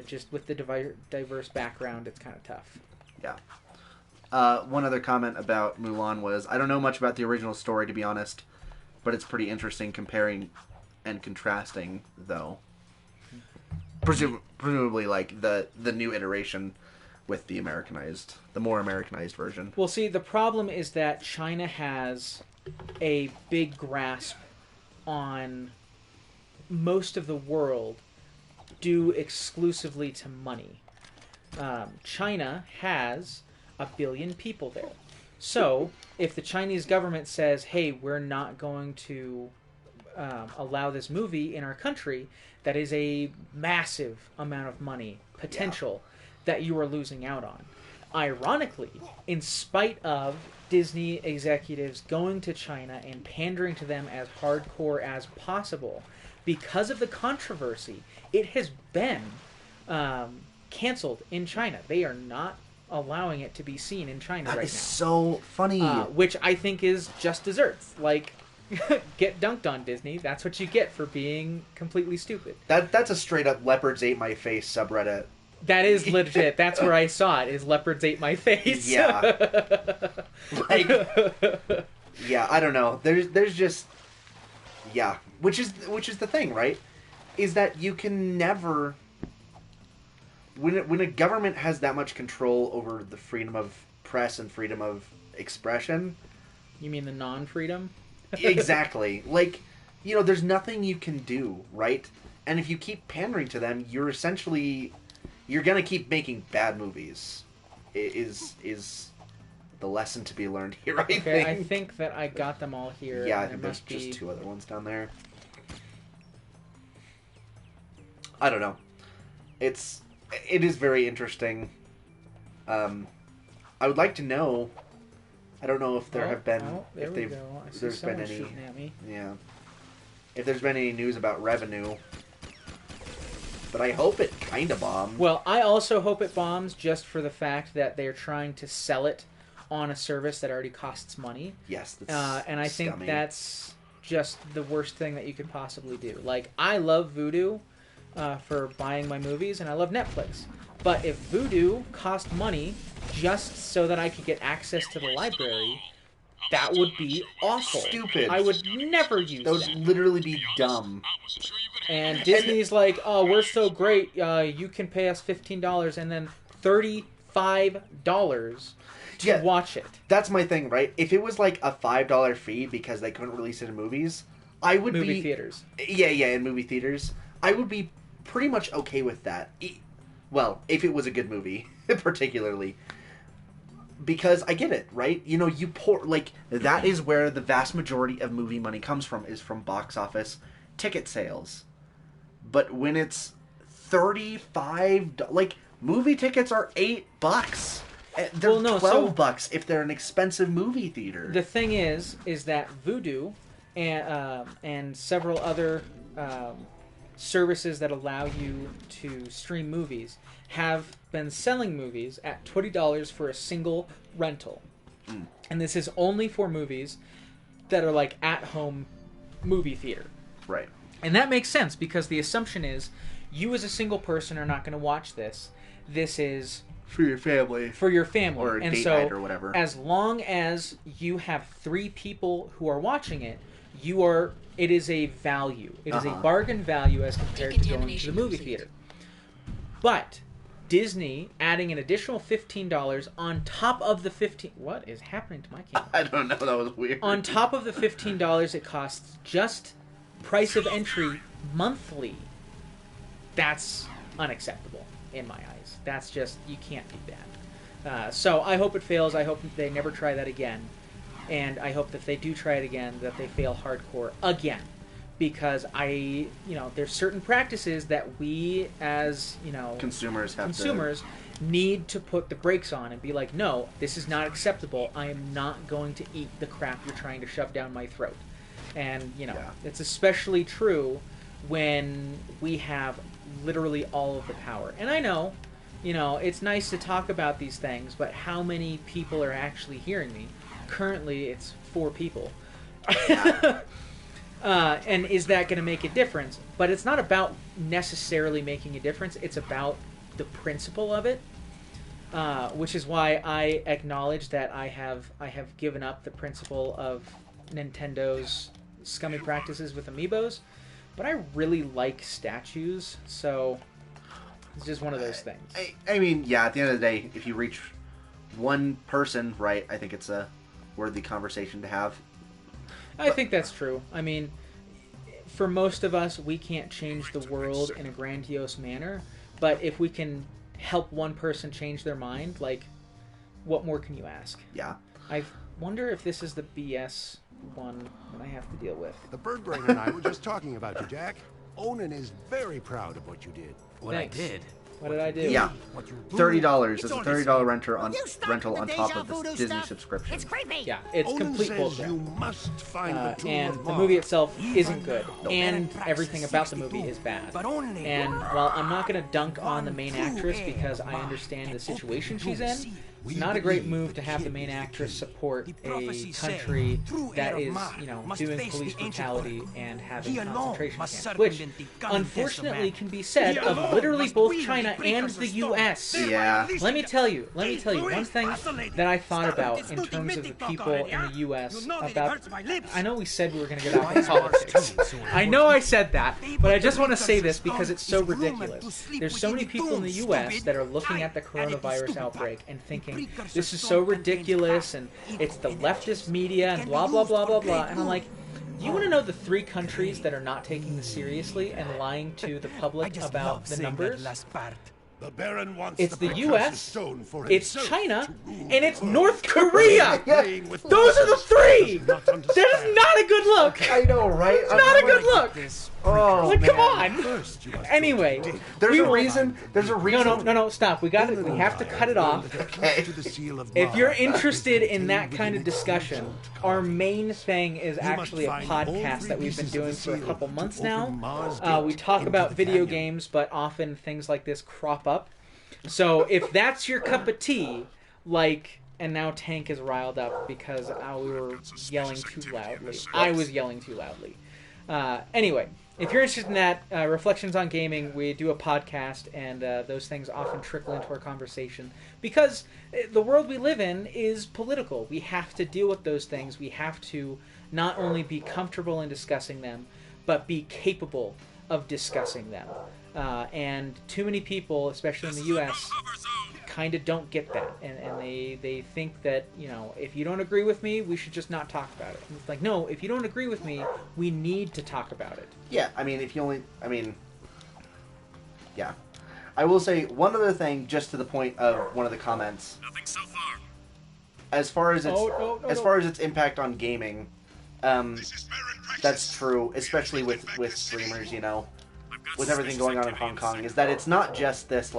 Speaker 1: just with the diverse background, it's kind of tough.
Speaker 2: Yeah. One other comment about Mulan was, I don't know much about the original story, to be honest, but it's pretty interesting comparing and contrasting, though. Presumably, like, the new iteration with the more Americanized version.
Speaker 1: Well, see, the problem is that China has a big grasp on most of the world due exclusively to money. China has 1 billion people there. So, if the Chinese government says, hey, we're not going to allow this movie in our country, that is a massive amount of money, potential, that you are losing out on. Ironically, in spite of Disney executives going to China and pandering to them as hardcore as possible, because of the controversy, it has been canceled in China. They are not allowing it to be seen in China
Speaker 2: That
Speaker 1: right
Speaker 2: is
Speaker 1: now.
Speaker 2: so funny.
Speaker 1: Which I think is just desserts. Like, get dunked on, Disney. That's what you get for being completely stupid.
Speaker 2: That's a straight up leopards ate my face subreddit.
Speaker 1: That is legit. That's where I saw it. Is leopards ate my face.
Speaker 2: Yeah. Like, yeah, I don't know. There's just, yeah, which is the thing, right? Is that you can never, when a government has that much control over the freedom of press and freedom of expression.
Speaker 1: You mean the non-freedom?
Speaker 2: Exactly. Like, you know, there's nothing you can do, right? And if you keep pandering to them, you're gonna keep making bad movies. Is the lesson to be learned here, I think.
Speaker 1: I think that I got them all here.
Speaker 2: Yeah, I
Speaker 1: and
Speaker 2: think
Speaker 1: there
Speaker 2: there's
Speaker 1: must
Speaker 2: just
Speaker 1: be...
Speaker 2: 2 other ones down there. I don't know. It is very interesting. I would like to know. I don't know if there have been
Speaker 1: there
Speaker 2: if
Speaker 1: we
Speaker 2: they've
Speaker 1: go. I see
Speaker 2: there's been
Speaker 1: someone
Speaker 2: any
Speaker 1: shooting at me.
Speaker 2: yeah. If there's been any news about revenue. But I hope it kind of bombed.
Speaker 1: Well, I also hope it bombs just for the fact that they're trying to sell it on a service that already costs money.
Speaker 2: Yes, that's
Speaker 1: and I
Speaker 2: scummy.
Speaker 1: think that's just the worst thing that you could possibly do. Like, I love Vudu for buying my movies, and I love Netflix. But if Vudu cost money just so that I could get access to the library, that would be awful.
Speaker 2: Stupid.
Speaker 1: I would never use
Speaker 2: That would literally be dumb.
Speaker 1: And Disney's like, oh, we're so great, you can pay us $15 and then $35 to watch it.
Speaker 2: That's my thing, right? If it was like a $5 fee because they couldn't release it in movies, I would
Speaker 1: Movie theaters.
Speaker 2: Yeah, in movie theaters. I would be pretty much okay with that. Well, if it was a good movie, particularly. Because I get it, right? You know, that is where the vast majority of movie money comes from, is from box office ticket sales. But when it's $35, like, movie tickets are $8. They're $12 if they're an expensive movie theater.
Speaker 1: The thing is that Vudu and several other services that allow you to stream movies have been selling movies at $20 for a single rental. And this is only for movies that are like at-home movie theater.
Speaker 2: Right.
Speaker 1: And that makes sense because the assumption is you as a single person are not going to watch this. This is
Speaker 2: for your family.
Speaker 1: For your family.
Speaker 2: Or a date night or whatever. As
Speaker 1: long as you have 3 people who are watching it, it is a value. It is a bargain value as compared to going to the movie theater. But Disney adding an additional $15 on top of the $15... What is happening to my camera?
Speaker 2: I don't know. That was weird.
Speaker 1: On top of the $15 it costs just price of entry monthly. That's unacceptable in my eyes. That's just... You can't do that. So I hope it fails. I hope they never try that again. And I hope that if they do try it again, that they fail hardcore again. Because there's certain practices that we as,
Speaker 2: consumers
Speaker 1: need to put the brakes on and be like, no, this is not acceptable. I am not going to eat the crap you're trying to shove down my throat. And, it's especially true when we have literally all of the power. And I know, it's nice to talk about these things, but how many people are actually hearing me? Currently, it's 4 people. And is that going to make a difference? But it's not about necessarily making a difference. It's about the principle of it, which is why I acknowledge that I have given up the principle of Nintendo's scummy practices with amiibos. But I really like statues, so it's just one of those things.
Speaker 2: I mean, yeah, at the end of the day, if you reach one person, right, I think it's a worthy conversation to have.
Speaker 1: I think that's true. I mean, for most of us, we can't change the world in a grandiose manner, but if we can help one person change their mind, like, what more can you ask?
Speaker 2: Yeah.
Speaker 1: I wonder if this is the BS one that I have to deal with.
Speaker 9: The bird brain and I were just talking about you, Jack. Onan is very proud of what you did.
Speaker 5: What
Speaker 1: Thanks.
Speaker 5: I did?
Speaker 1: What did I do?
Speaker 2: Yeah, $30. It's a $30 rental on top
Speaker 6: deja
Speaker 2: of the
Speaker 6: voodoo
Speaker 2: Disney
Speaker 6: stuff?
Speaker 2: subscription.
Speaker 6: It's creepy.
Speaker 1: Yeah, it's
Speaker 9: Odin
Speaker 1: complete
Speaker 9: says
Speaker 1: bullshit.
Speaker 9: you must find the tomb
Speaker 1: And
Speaker 9: of
Speaker 1: the
Speaker 9: Mars.
Speaker 1: movie itself isn't good,
Speaker 5: No.
Speaker 1: and everything about the movie is bad. And while I'm not going to dunk on the main actress because I understand the situation she's in, it's not a great move to have the main actress support a country that is, doing police brutality and having concentration camps, which unfortunately can be said of literally both China and the U.S.
Speaker 2: Yeah.
Speaker 1: Let me tell you one thing that I thought about in terms of the people in the U.S. about. I know we said we were going to get off of politics. I know I said that, but I just want to say this because it's so ridiculous. There's so many people in the U.S. that are looking at the coronavirus outbreak and thinking, this is so ridiculous, and it's the leftist media, and blah, blah, blah, blah, blah. And I'm like, do you want to know the 3 countries that are not taking this seriously and lying to the public about the numbers?
Speaker 9: The Baron wants
Speaker 1: It's the
Speaker 9: precursor
Speaker 1: U.S.,
Speaker 9: stone for
Speaker 1: it's
Speaker 9: himself
Speaker 1: China,
Speaker 9: to rule
Speaker 1: and it's
Speaker 9: the
Speaker 1: North Korea!
Speaker 9: Playing with
Speaker 1: Those are the 3!
Speaker 9: Not
Speaker 1: That is not a good look!
Speaker 2: I know, right?
Speaker 1: It's not a good look!
Speaker 2: Oh,
Speaker 1: Like, come
Speaker 2: man.
Speaker 1: on!
Speaker 9: First, you must
Speaker 1: Anyway,
Speaker 2: There's
Speaker 1: we
Speaker 2: a
Speaker 1: will-
Speaker 2: reason. There's a reason.
Speaker 1: No, stop. We got it. We have to cut it off.
Speaker 9: to the seal of
Speaker 1: If you're
Speaker 9: Mars.
Speaker 1: interested in that kind of discussion, our main thing is actually a podcast that we've been doing for a couple months now. We talk about video games, but often things like this crop up. So if that's your cup of tea, and now Tank is riled up because we were yelling too loudly. I was yelling too loudly. Anyway, if you're interested in that, Reflections on Gaming, we do a podcast, and those things often trickle into our conversation because the world we live in is political. We have to deal with those things. We have to not only be comfortable in discussing them, but be capable of discussing them. And too many people, especially in the U.S., kind of don't get that, and they think that, if you don't agree with me, we should just not talk about it. And it's like, no, if you don't agree with me, we need to talk about it.
Speaker 2: Yeah, yeah. I will say one other thing, just to the point of one of the comments.
Speaker 3: Nothing so far.
Speaker 2: As far as its impact on gaming, that's true, especially with streamers, with everything going on in Hong Kong, is that it's not just this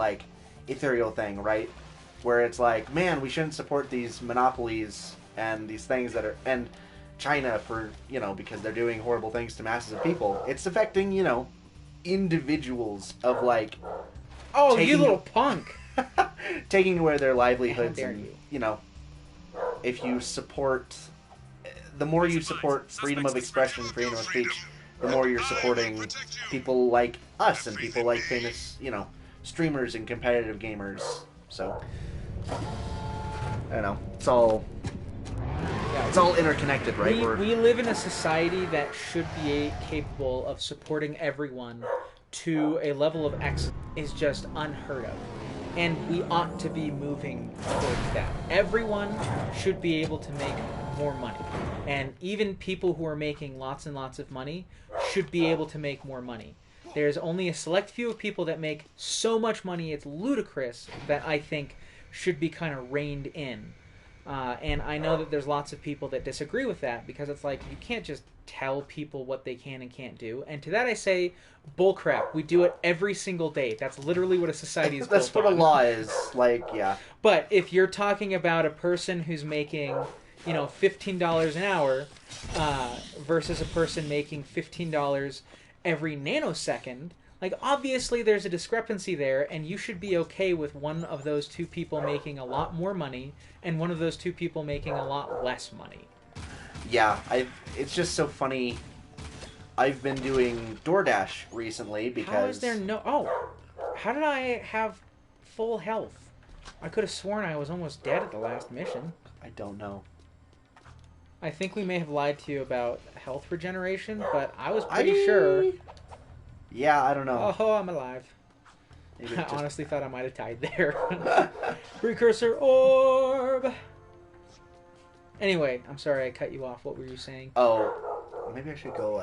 Speaker 2: ethereal thing, right? Where it's like, man, we shouldn't support these monopolies and these things that are, and China for, because they're doing horrible things to masses of people. It's affecting, individuals of
Speaker 1: Oh,
Speaker 2: taking,
Speaker 1: you little punk!
Speaker 2: taking away their livelihoods.
Speaker 1: How dare
Speaker 2: And
Speaker 1: you.
Speaker 2: If you support, the more you support freedom of expression, freedom of speech, the more you're supporting people like us and people like famous, streamers and competitive gamers. So, I don't know. It's all interconnected, right?
Speaker 1: We live in a society that should be capable of supporting everyone to a level of excellence is just unheard of. And we ought to be moving towards that. Everyone should be able to make more money. And even people who are making lots and lots of money should be able to make more money. There's only a select few of people that make so much money it's ludicrous that I think should be kind of reined in. And I know that there's lots of people that disagree with that because it's like, you can't just tell people what they can and can't do. And to that I say, bullcrap. We do it every single day. That's literally what a society is
Speaker 2: That's
Speaker 1: built
Speaker 2: what
Speaker 1: on.
Speaker 2: a law is. Yeah.
Speaker 1: But if you're talking about a person who's making, $15 an hour versus a person making $15 every nanosecond, obviously there's a discrepancy there, and you should be okay with one of those two people making a lot more money and one of those two people making a lot less money.
Speaker 2: Yeah, it's just so funny. I've been doing DoorDash recently because...
Speaker 1: How is there no... Oh, how did I have full health? I could have sworn I was almost dead at the last mission.
Speaker 2: I don't know.
Speaker 1: I think we may have lied to you about health regeneration, but I was pretty sure...
Speaker 2: Yeah, I don't know.
Speaker 1: Oh, I'm alive.
Speaker 2: Maybe
Speaker 1: I
Speaker 2: it's just-
Speaker 1: honestly thought I might have died there. Precursor orb! Anyway, I'm sorry I cut you off. What were you saying?
Speaker 2: Oh, maybe I should go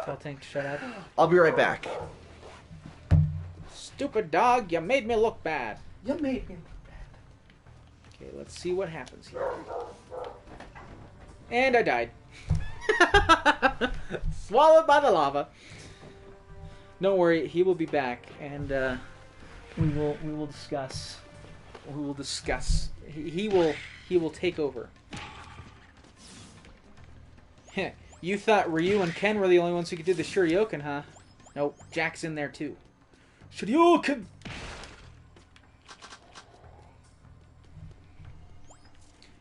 Speaker 1: Tell Tank to shut up.
Speaker 2: I'll be right back.
Speaker 1: Stupid dog, you made me look bad.
Speaker 2: You made me.
Speaker 1: Okay, let's see what happens here. And I died. Swallowed by the lava. Don't worry, he will be back. And We will discuss. We will discuss. He will take over. You thought Ryu and Ken were the only ones who could do the Shurioken, huh? Nope, Jack's in there too. Shurioken!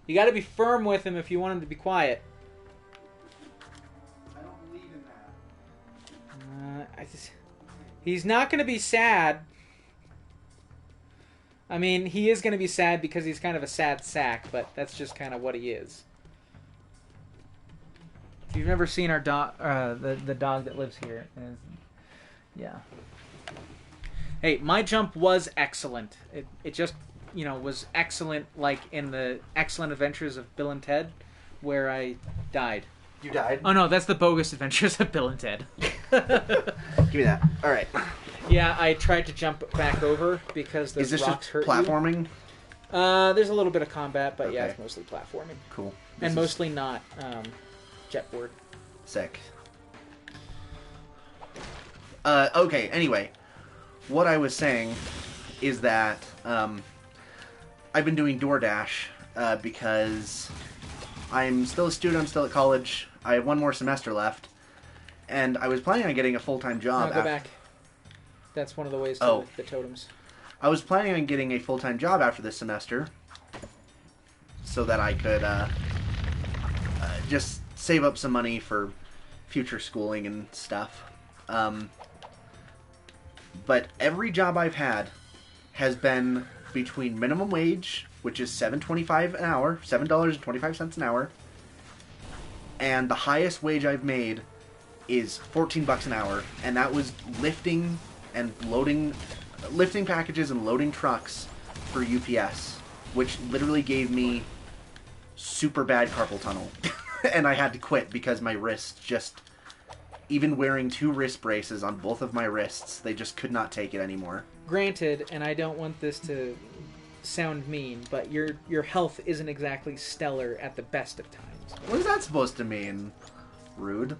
Speaker 1: You gotta be firm with him if you want him to be quiet.
Speaker 2: I don't believe in that.
Speaker 1: He's not gonna be sad. I mean, he is gonna be sad because he's kind of a sad sack, but that's just kind of what he is. If you've never seen our dog, the dog that lives here, yeah. Hey, my jump was excellent. It just, was excellent, like in the Excellent Adventures of Bill and Ted, where I died.
Speaker 2: You died?
Speaker 1: Oh no, that's the Bogus Adventures of Bill and Ted.
Speaker 2: Give me that. All right.
Speaker 1: Yeah, I tried to jump back over because those
Speaker 2: Is this
Speaker 1: rocks
Speaker 2: just
Speaker 1: hurt
Speaker 2: platforming?
Speaker 1: you. There's a little bit of combat, but yeah,
Speaker 2: Okay.
Speaker 1: it's mostly platforming.
Speaker 2: Cool.
Speaker 1: And mostly not jetboard.
Speaker 2: Sick. Okay, anyway. What I was saying is that I've been doing DoorDash because I'm still a student, I'm still at college. I have one more semester left. And I was planning on getting a full-time job.
Speaker 1: No, go back. That's one of the ways to lift the totems.
Speaker 2: I was planning on getting a full-time job after this semester so that I could just save up some money for future schooling and stuff. But every job I've had has been between minimum wage, which is $7.25 an hour, $7.25 an hour, and the highest wage I've made is $14 an hour, and that was lifting packages and loading trucks for UPS, which literally gave me super bad carpal tunnel. And I had to quit because my wrists just, even wearing 2 wrist braces on both of my wrists, they just could not take it anymore.
Speaker 1: Granted, and I don't want this to sound mean, but your health isn't exactly stellar at the best of times.
Speaker 2: What is that supposed to mean? Rude.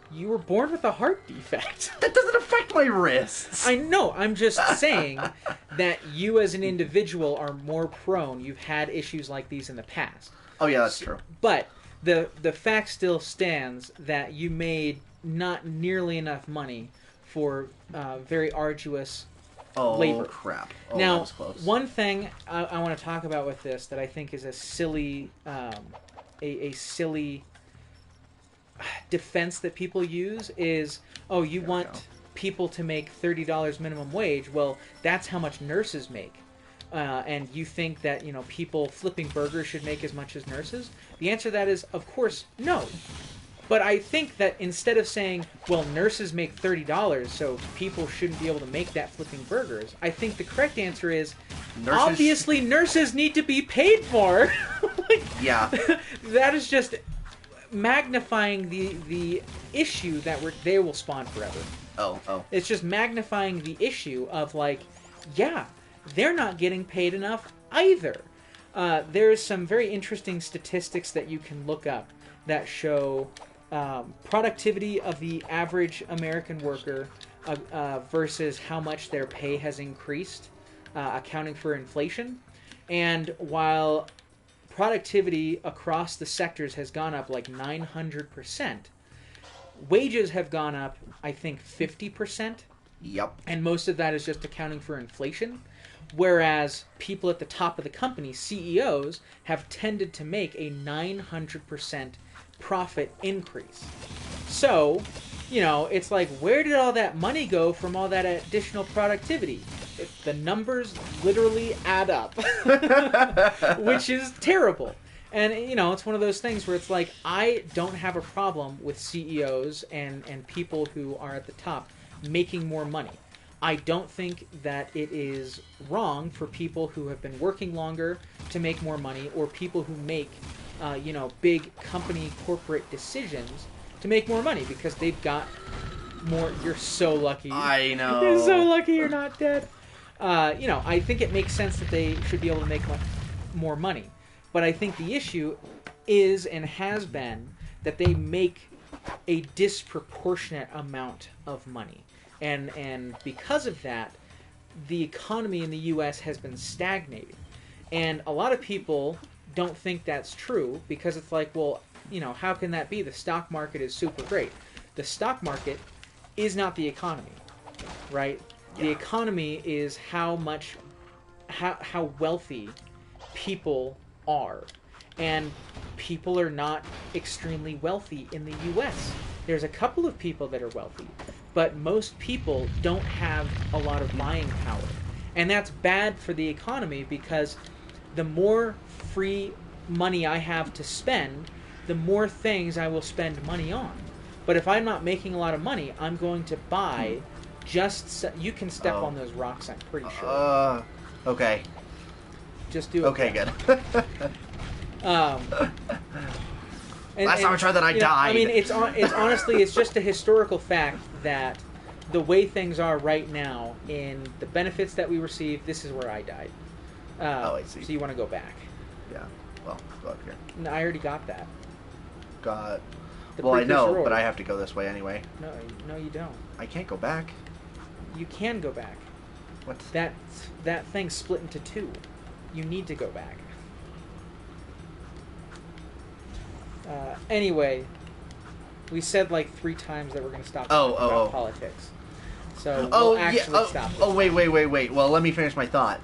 Speaker 1: You were born with a heart defect.
Speaker 2: That doesn't affect my wrists.
Speaker 1: I know, I'm just saying that you as an individual are more prone. You've had issues like these in the past.
Speaker 2: Oh yeah, that's true.
Speaker 1: But the fact still stands that you made not nearly enough money for very arduous labor.
Speaker 2: Crap. Oh, that
Speaker 1: Now,
Speaker 2: was close.
Speaker 1: one thing I want to talk about with this that I think is a silly defense that people use is, oh, you want people to make $30 minimum wage. Well, that's how much nurses make. And you think that, people flipping burgers should make as much as nurses? The answer to that is, of course, no. But I think that instead of saying, well, nurses make $30, so people shouldn't be able to make that flipping burgers, I think the correct answer is, obviously nurses need to be paid more.
Speaker 2: Yeah.
Speaker 1: That is just magnifying the issue that they will spawn forever.
Speaker 2: Oh.
Speaker 1: It's just magnifying the issue of, yeah, they're not getting paid enough either. There's some very interesting statistics that you can look up that show productivity of the average American worker versus how much their pay has increased, accounting for inflation. And while productivity across the sectors has gone up like 900%, wages have gone up, I think, 50%.
Speaker 2: Yep.
Speaker 1: And most of that is just accounting for inflation. Whereas people at the top of the company, CEOs, have tended to make a 900% profit increase. So, it's like, where did all that money go from all that additional productivity? The numbers literally add up, which is terrible. And, it's one of those things where it's like, I don't have a problem with CEOs and people who are at the top making more money. I don't think that it is wrong for people who have been working longer to make more money, or people who make, big company corporate decisions to make more money because they've got more. You're so lucky.
Speaker 2: I know.
Speaker 1: You're so lucky you're not dead. I think it makes sense that they should be able to make more money. But I think the issue is and has been that they make a disproportionate amount of money. And because of that, the economy in the U.S. has been stagnating. And a lot of people don't think that's true because it's like, well, how can that be? The stock market is super great. The stock market is not the economy, right?
Speaker 2: Yeah.
Speaker 1: The economy is how wealthy people are. And people are not extremely wealthy in the U.S. There's a couple of people that are wealthy, but most people don't have a lot of buying power. And that's bad for the economy because the more free money I have to spend, the more things I will spend money on. But if I'm not making a lot of money, I'm going to buy you can step on those rocks, I'm pretty sure.
Speaker 2: Okay.
Speaker 1: Just do it.
Speaker 2: Okay, good.
Speaker 1: Last
Speaker 2: time I tried that, I died.
Speaker 1: I mean, it's honestly, it's just a historical fact that the way things are right now in the benefits that we receive, this is where I died.
Speaker 2: I see.
Speaker 1: So you want to go back?
Speaker 2: Yeah. Well, go up here.
Speaker 1: No, I already got that.
Speaker 2: Well, I know,
Speaker 1: precursor
Speaker 2: but I
Speaker 1: order.
Speaker 2: have to go this way anyway.
Speaker 1: No, you don't.
Speaker 2: I can't go back.
Speaker 1: You can go back.
Speaker 2: What?
Speaker 1: That thing's split into two. You need to go back. Anyway, we said like 3 times that we're going to stop talking about politics. So we'll actually stop.
Speaker 2: Wait. Well, let me finish my thought.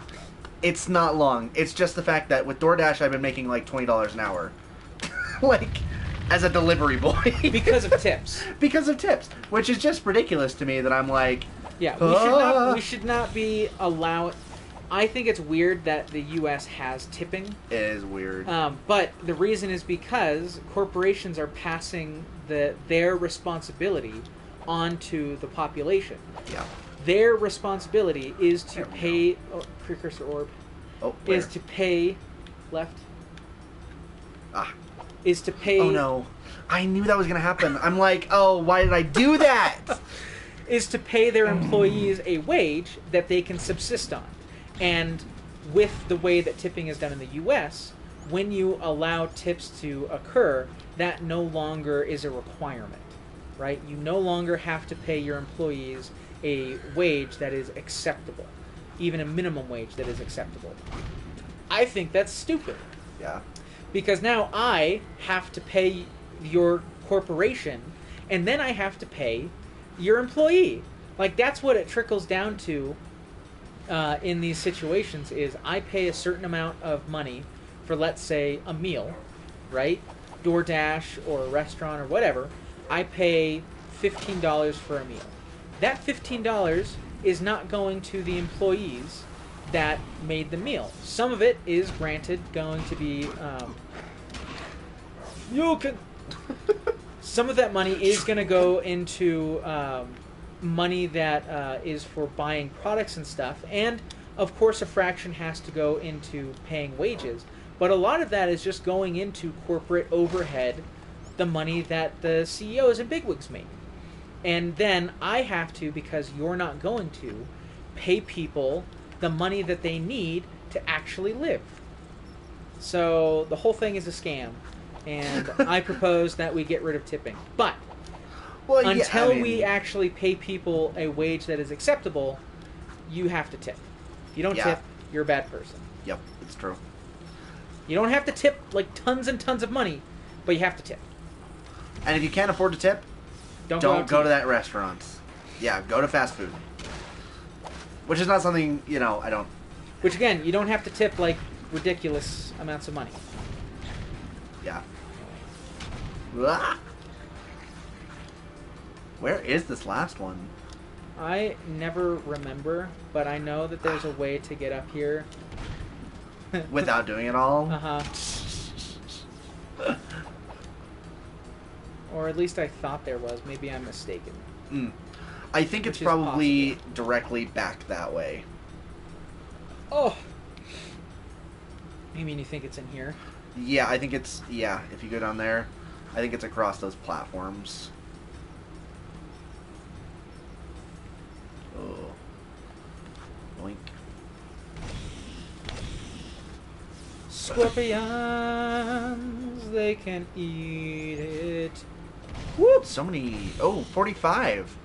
Speaker 2: It's not long. It's just the fact that with DoorDash, I've been making like $20 an hour. Like, as a delivery boy.
Speaker 1: Because of tips.
Speaker 2: Because of tips. Which is just ridiculous to me that I'm like...
Speaker 1: Yeah, we should not be allowed... I think it's weird that the U.S. has tipping.
Speaker 2: It is weird.
Speaker 1: But the reason is because corporations are passing their responsibility onto the population.
Speaker 2: Yeah.
Speaker 1: Their responsibility is to pay... precursor orb.
Speaker 2: Where?
Speaker 1: Is to pay... Left. Is to pay...
Speaker 2: Oh, no. I knew that was going to happen. I'm like, why did I do that?
Speaker 1: Is to pay their employees a wage that they can subsist on. And with the way that tipping is done in the U.S., when you allow tips to occur, that no longer is a requirement, right? You no longer have to pay your employees a wage that is acceptable, even a minimum wage that is acceptable. I think that's stupid.
Speaker 2: Yeah.
Speaker 1: Because now I have to pay your corporation, and then I have to pay your employee. Like, that's what it trickles down to in these situations is I pay a certain amount of money for, let's say, a meal, right? DoorDash or a restaurant or whatever. I pay $15 for a meal. That $15 is not going to the employees that made the meal. Some of it is, granted, going to be... some of that money is going to go into money that is for buying products and stuff. And, of course, a fraction has to go into paying wages. But a lot of that is just going into corporate overhead, the money that the CEOs and bigwigs make. And then I have to, because you're not going to, pay people the money that they need to actually live. So the whole thing is a scam. And I propose that we get rid of tipping. But until we actually pay people a wage that is acceptable, you have to tip. If you don't tip, you're a bad person.
Speaker 2: Yep, it's true.
Speaker 1: You don't have to tip like tons and tons of money, but you have to tip.
Speaker 2: And if you can't afford to tip, don't go to that restaurant. Yeah, go to fast food. Which is not something, I don't...
Speaker 1: Which, again, you don't have to tip, like, ridiculous amounts of money.
Speaker 2: Yeah. Ah! Where is this last one?
Speaker 1: I never remember, but I know that there's a way to get up here.
Speaker 2: Without doing it all?
Speaker 1: Uh-huh. Or at least I thought there was. Maybe I'm mistaken.
Speaker 2: I think it's probably directly back that way.
Speaker 1: Oh! You mean you think it's in here?
Speaker 2: Yeah, I think it's... Yeah, if you go down there, I think it's across those platforms. Oh. Boink.
Speaker 1: Scorpions, they can eat it. Whoop!
Speaker 2: So many... Oh, 45.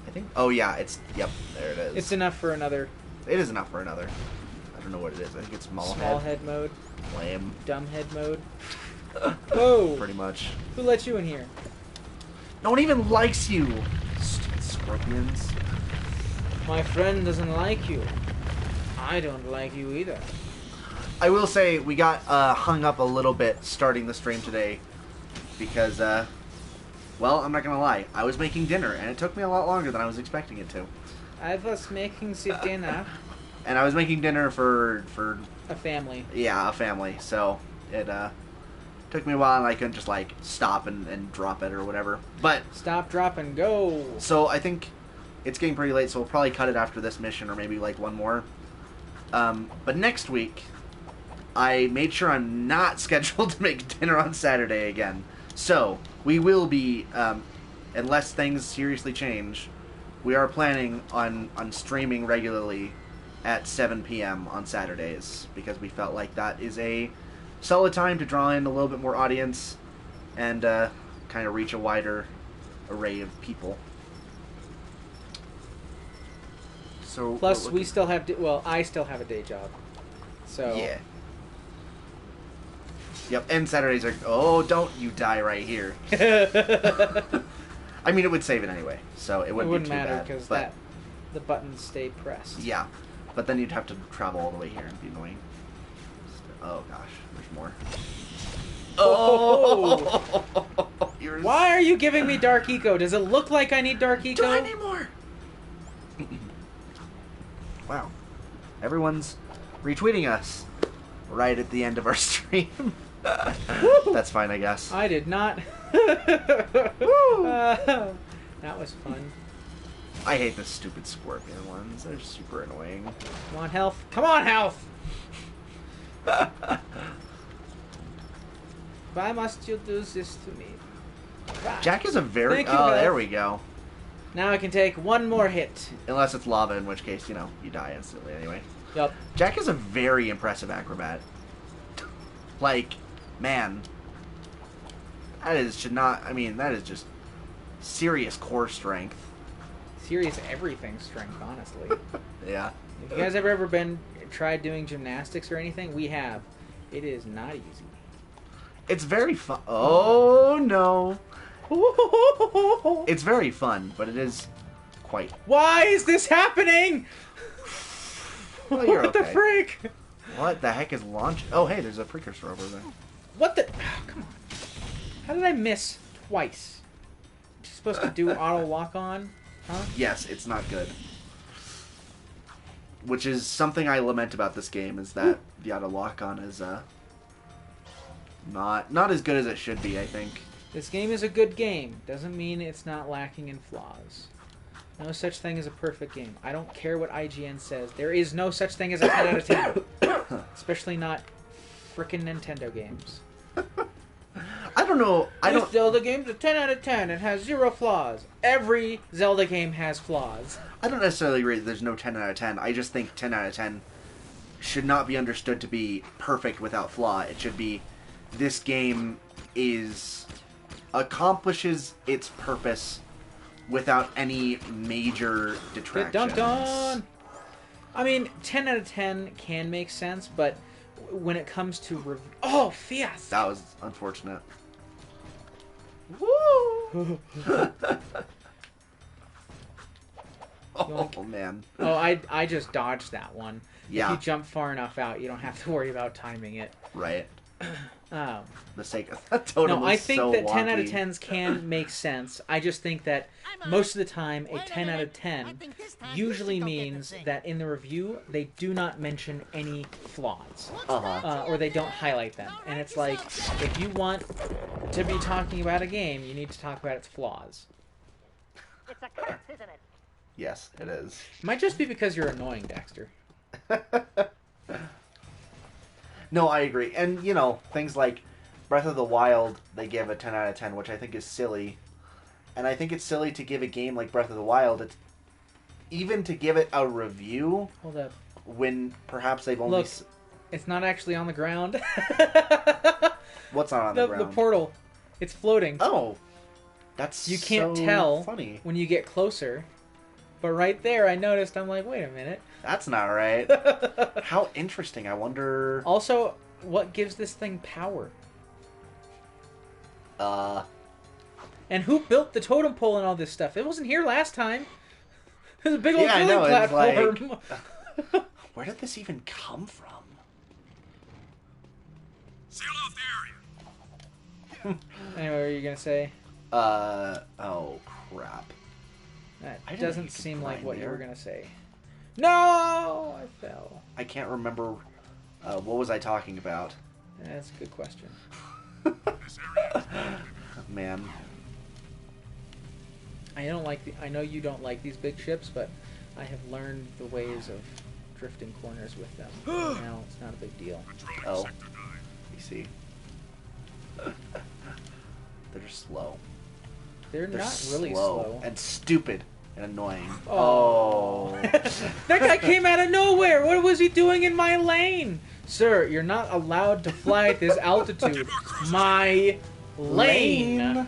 Speaker 2: I think... Oh, yeah, it's... Yep, there it is.
Speaker 1: It's enough for another
Speaker 2: It is enough for another. I don't know what it is. I think it's small
Speaker 1: head mode.
Speaker 2: Lame.
Speaker 1: Dumb head mode. Whoa!
Speaker 2: Pretty much.
Speaker 1: Who let you in here?
Speaker 2: No one even likes you. Stupid scorpions.
Speaker 1: My friend doesn't like you. I don't like you either.
Speaker 2: I will say we got hung up a little bit starting the stream today because, well, I'm not gonna lie. I was making dinner and it took me a lot longer than I was expecting it to.
Speaker 1: I was making the dinner.
Speaker 2: And I was making dinner for
Speaker 1: a family.
Speaker 2: Yeah, a family. So it took me a while and I couldn't just like stop and drop it or whatever. But
Speaker 1: stop, drop, and go.
Speaker 2: So I think it's getting pretty late, so we'll probably cut it after this mission or maybe like one more. But next week, I made sure I'm not scheduled to make dinner on Saturday again. So we will be, unless things seriously change, we are planning on streaming regularly at 7 p.m. on Saturdays because we felt like that is a solid time to draw in a little bit more audience and kind of reach a wider array of people. So
Speaker 1: plus, we still have I still have a day job, so
Speaker 2: yeah. Yep, and Saturdays are... Oh, don't you die right here. I mean, it would save it anyway, so it wouldn't be too
Speaker 1: matter
Speaker 2: bad.
Speaker 1: because the buttons stay pressed.
Speaker 2: Yeah, but then you'd have to travel all the way here and be annoying. Oh gosh, there's more. Oh!
Speaker 1: Why are you giving me Dark Eco? Does it look like I need Dark Eco?
Speaker 2: Do I need more? Wow. Everyone's retweeting us right at the end of our stream. That's fine, I guess.
Speaker 1: I did not. That was fun.
Speaker 2: I hate the stupid scorpion ones. They're super annoying.
Speaker 1: Come on, health. Come on, health! Why must you do this to me? Why?
Speaker 2: Jack is a very...
Speaker 1: Thank you,
Speaker 2: oh,
Speaker 1: health.
Speaker 2: there we go.
Speaker 1: Now I can take one more hit.
Speaker 2: Unless it's lava, in which case, you know, you die instantly anyway.
Speaker 1: Yep.
Speaker 2: Jack is a very impressive acrobat. Like, man. That is that is just serious core strength.
Speaker 1: Serious everything strength, honestly.
Speaker 2: Yeah.
Speaker 1: If you guys have ever tried doing gymnastics or anything, we have. It is not easy.
Speaker 2: It's very fun. Oh, no. It's very fun, but it is quite...
Speaker 1: Why is this happening?
Speaker 2: Well, you're
Speaker 1: What the
Speaker 2: okay.
Speaker 1: freak?
Speaker 2: What the heck is launch? Oh, hey, there's a precursor over there.
Speaker 1: What the... Oh, come on. How did I miss twice? You're supposed to do auto lock-on? Huh?
Speaker 2: Yes, it's not good. Which is something I lament about this game, is that the auto lock-on is not as good as it should be, I think.
Speaker 1: This game is a good game. Doesn't mean it's not lacking in flaws. No such thing as a perfect game. I don't care what IGN says. There is no such thing as a 10 out of 10. Especially not frickin' Nintendo games.
Speaker 2: I don't know.
Speaker 1: This Zelda game's a 10 out of 10. It has 0 flaws. Every Zelda game has flaws.
Speaker 2: I don't necessarily agree that there's no 10 out of 10. I just think 10 out of 10 should not be understood to be perfect without flaw. It should be, this game accomplishes its purpose without any major detractions.
Speaker 1: Dun-dun! I mean, 10 out of 10 can make sense, but when it comes to... Oh, Fias!
Speaker 2: That was unfortunate.
Speaker 1: Woo!
Speaker 2: Oh, man.
Speaker 1: Oh, I just dodged that one.
Speaker 2: Yeah.
Speaker 1: If you jump far enough out, you don't have to worry about timing it.
Speaker 2: Right.
Speaker 1: The
Speaker 2: sake of that totem
Speaker 1: No, I
Speaker 2: was
Speaker 1: think
Speaker 2: so
Speaker 1: that 10 out of
Speaker 2: wonky.
Speaker 1: 10s can make sense. I just think that most of the time, a 10 out of 10 usually means that in the review, they do not mention any flaws. Or they don't highlight them. And it's like, if you want to be talking about a game, you need to talk about its flaws.
Speaker 6: It's a curse, isn't it?
Speaker 2: Yes, it is.
Speaker 1: It might just be because you're annoying, Dexter.
Speaker 2: No, I agree. And, you know, things like Breath of the Wild, they give a 10 out of 10, which I think is silly. And I think it's silly to give a game like Breath of the Wild, even to give it a review,
Speaker 1: Hold up.
Speaker 2: when perhaps they've only...
Speaker 1: Look, it's not actually on the ground.
Speaker 2: What's not on the ground?
Speaker 1: The portal. It's floating.
Speaker 2: Oh. That's
Speaker 1: You can't
Speaker 2: so
Speaker 1: tell
Speaker 2: funny.
Speaker 1: when you get closer. But right there, I noticed, I'm like, wait a minute.
Speaker 2: That's not right. How interesting. I wonder...
Speaker 1: Also, what gives this thing power? And who built the totem pole and all this stuff? It wasn't here last time. It was a big old
Speaker 2: Yeah, I
Speaker 1: building
Speaker 2: know, it's
Speaker 1: platform.
Speaker 2: like... Where did this even come from?
Speaker 9: Seal off the area.
Speaker 1: Anyway, what were you going to say?
Speaker 2: Oh, crap.
Speaker 1: That
Speaker 2: I didn't know
Speaker 1: doesn't
Speaker 2: you could
Speaker 1: seem like
Speaker 2: climb
Speaker 1: what you
Speaker 2: there.
Speaker 1: were going to say. No! I fell.
Speaker 2: I can't remember... what was I talking about?
Speaker 1: That's a good question.
Speaker 2: Man.
Speaker 1: I know you don't like these big ships, but I have learned the ways of drifting corners with them. Now it's not a big deal.
Speaker 2: Oh. You see. They're slow.
Speaker 1: They're
Speaker 2: They're
Speaker 1: not really
Speaker 2: slow.
Speaker 1: slow.
Speaker 2: And stupid. And annoying.
Speaker 1: Oh. That guy came out of nowhere. What was he doing in my lane? Sir, you're not allowed to fly at this altitude. My lane.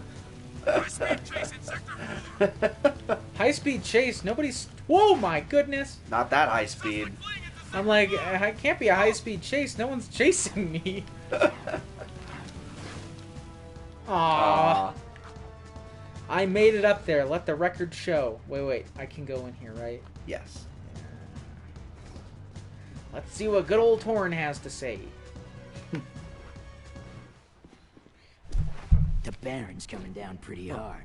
Speaker 1: High-speed chase. Nobody's... Whoa, my goodness.
Speaker 2: Not that high speed.
Speaker 1: I'm like, I can't be a high-speed chase. No one's chasing me. Aww.
Speaker 2: Aw.
Speaker 1: I made it up there. Let the record show. Wait. I can go in here, right?
Speaker 2: Yes.
Speaker 1: Let's see what good old Torn has to say.
Speaker 5: The Baron's coming down pretty hard.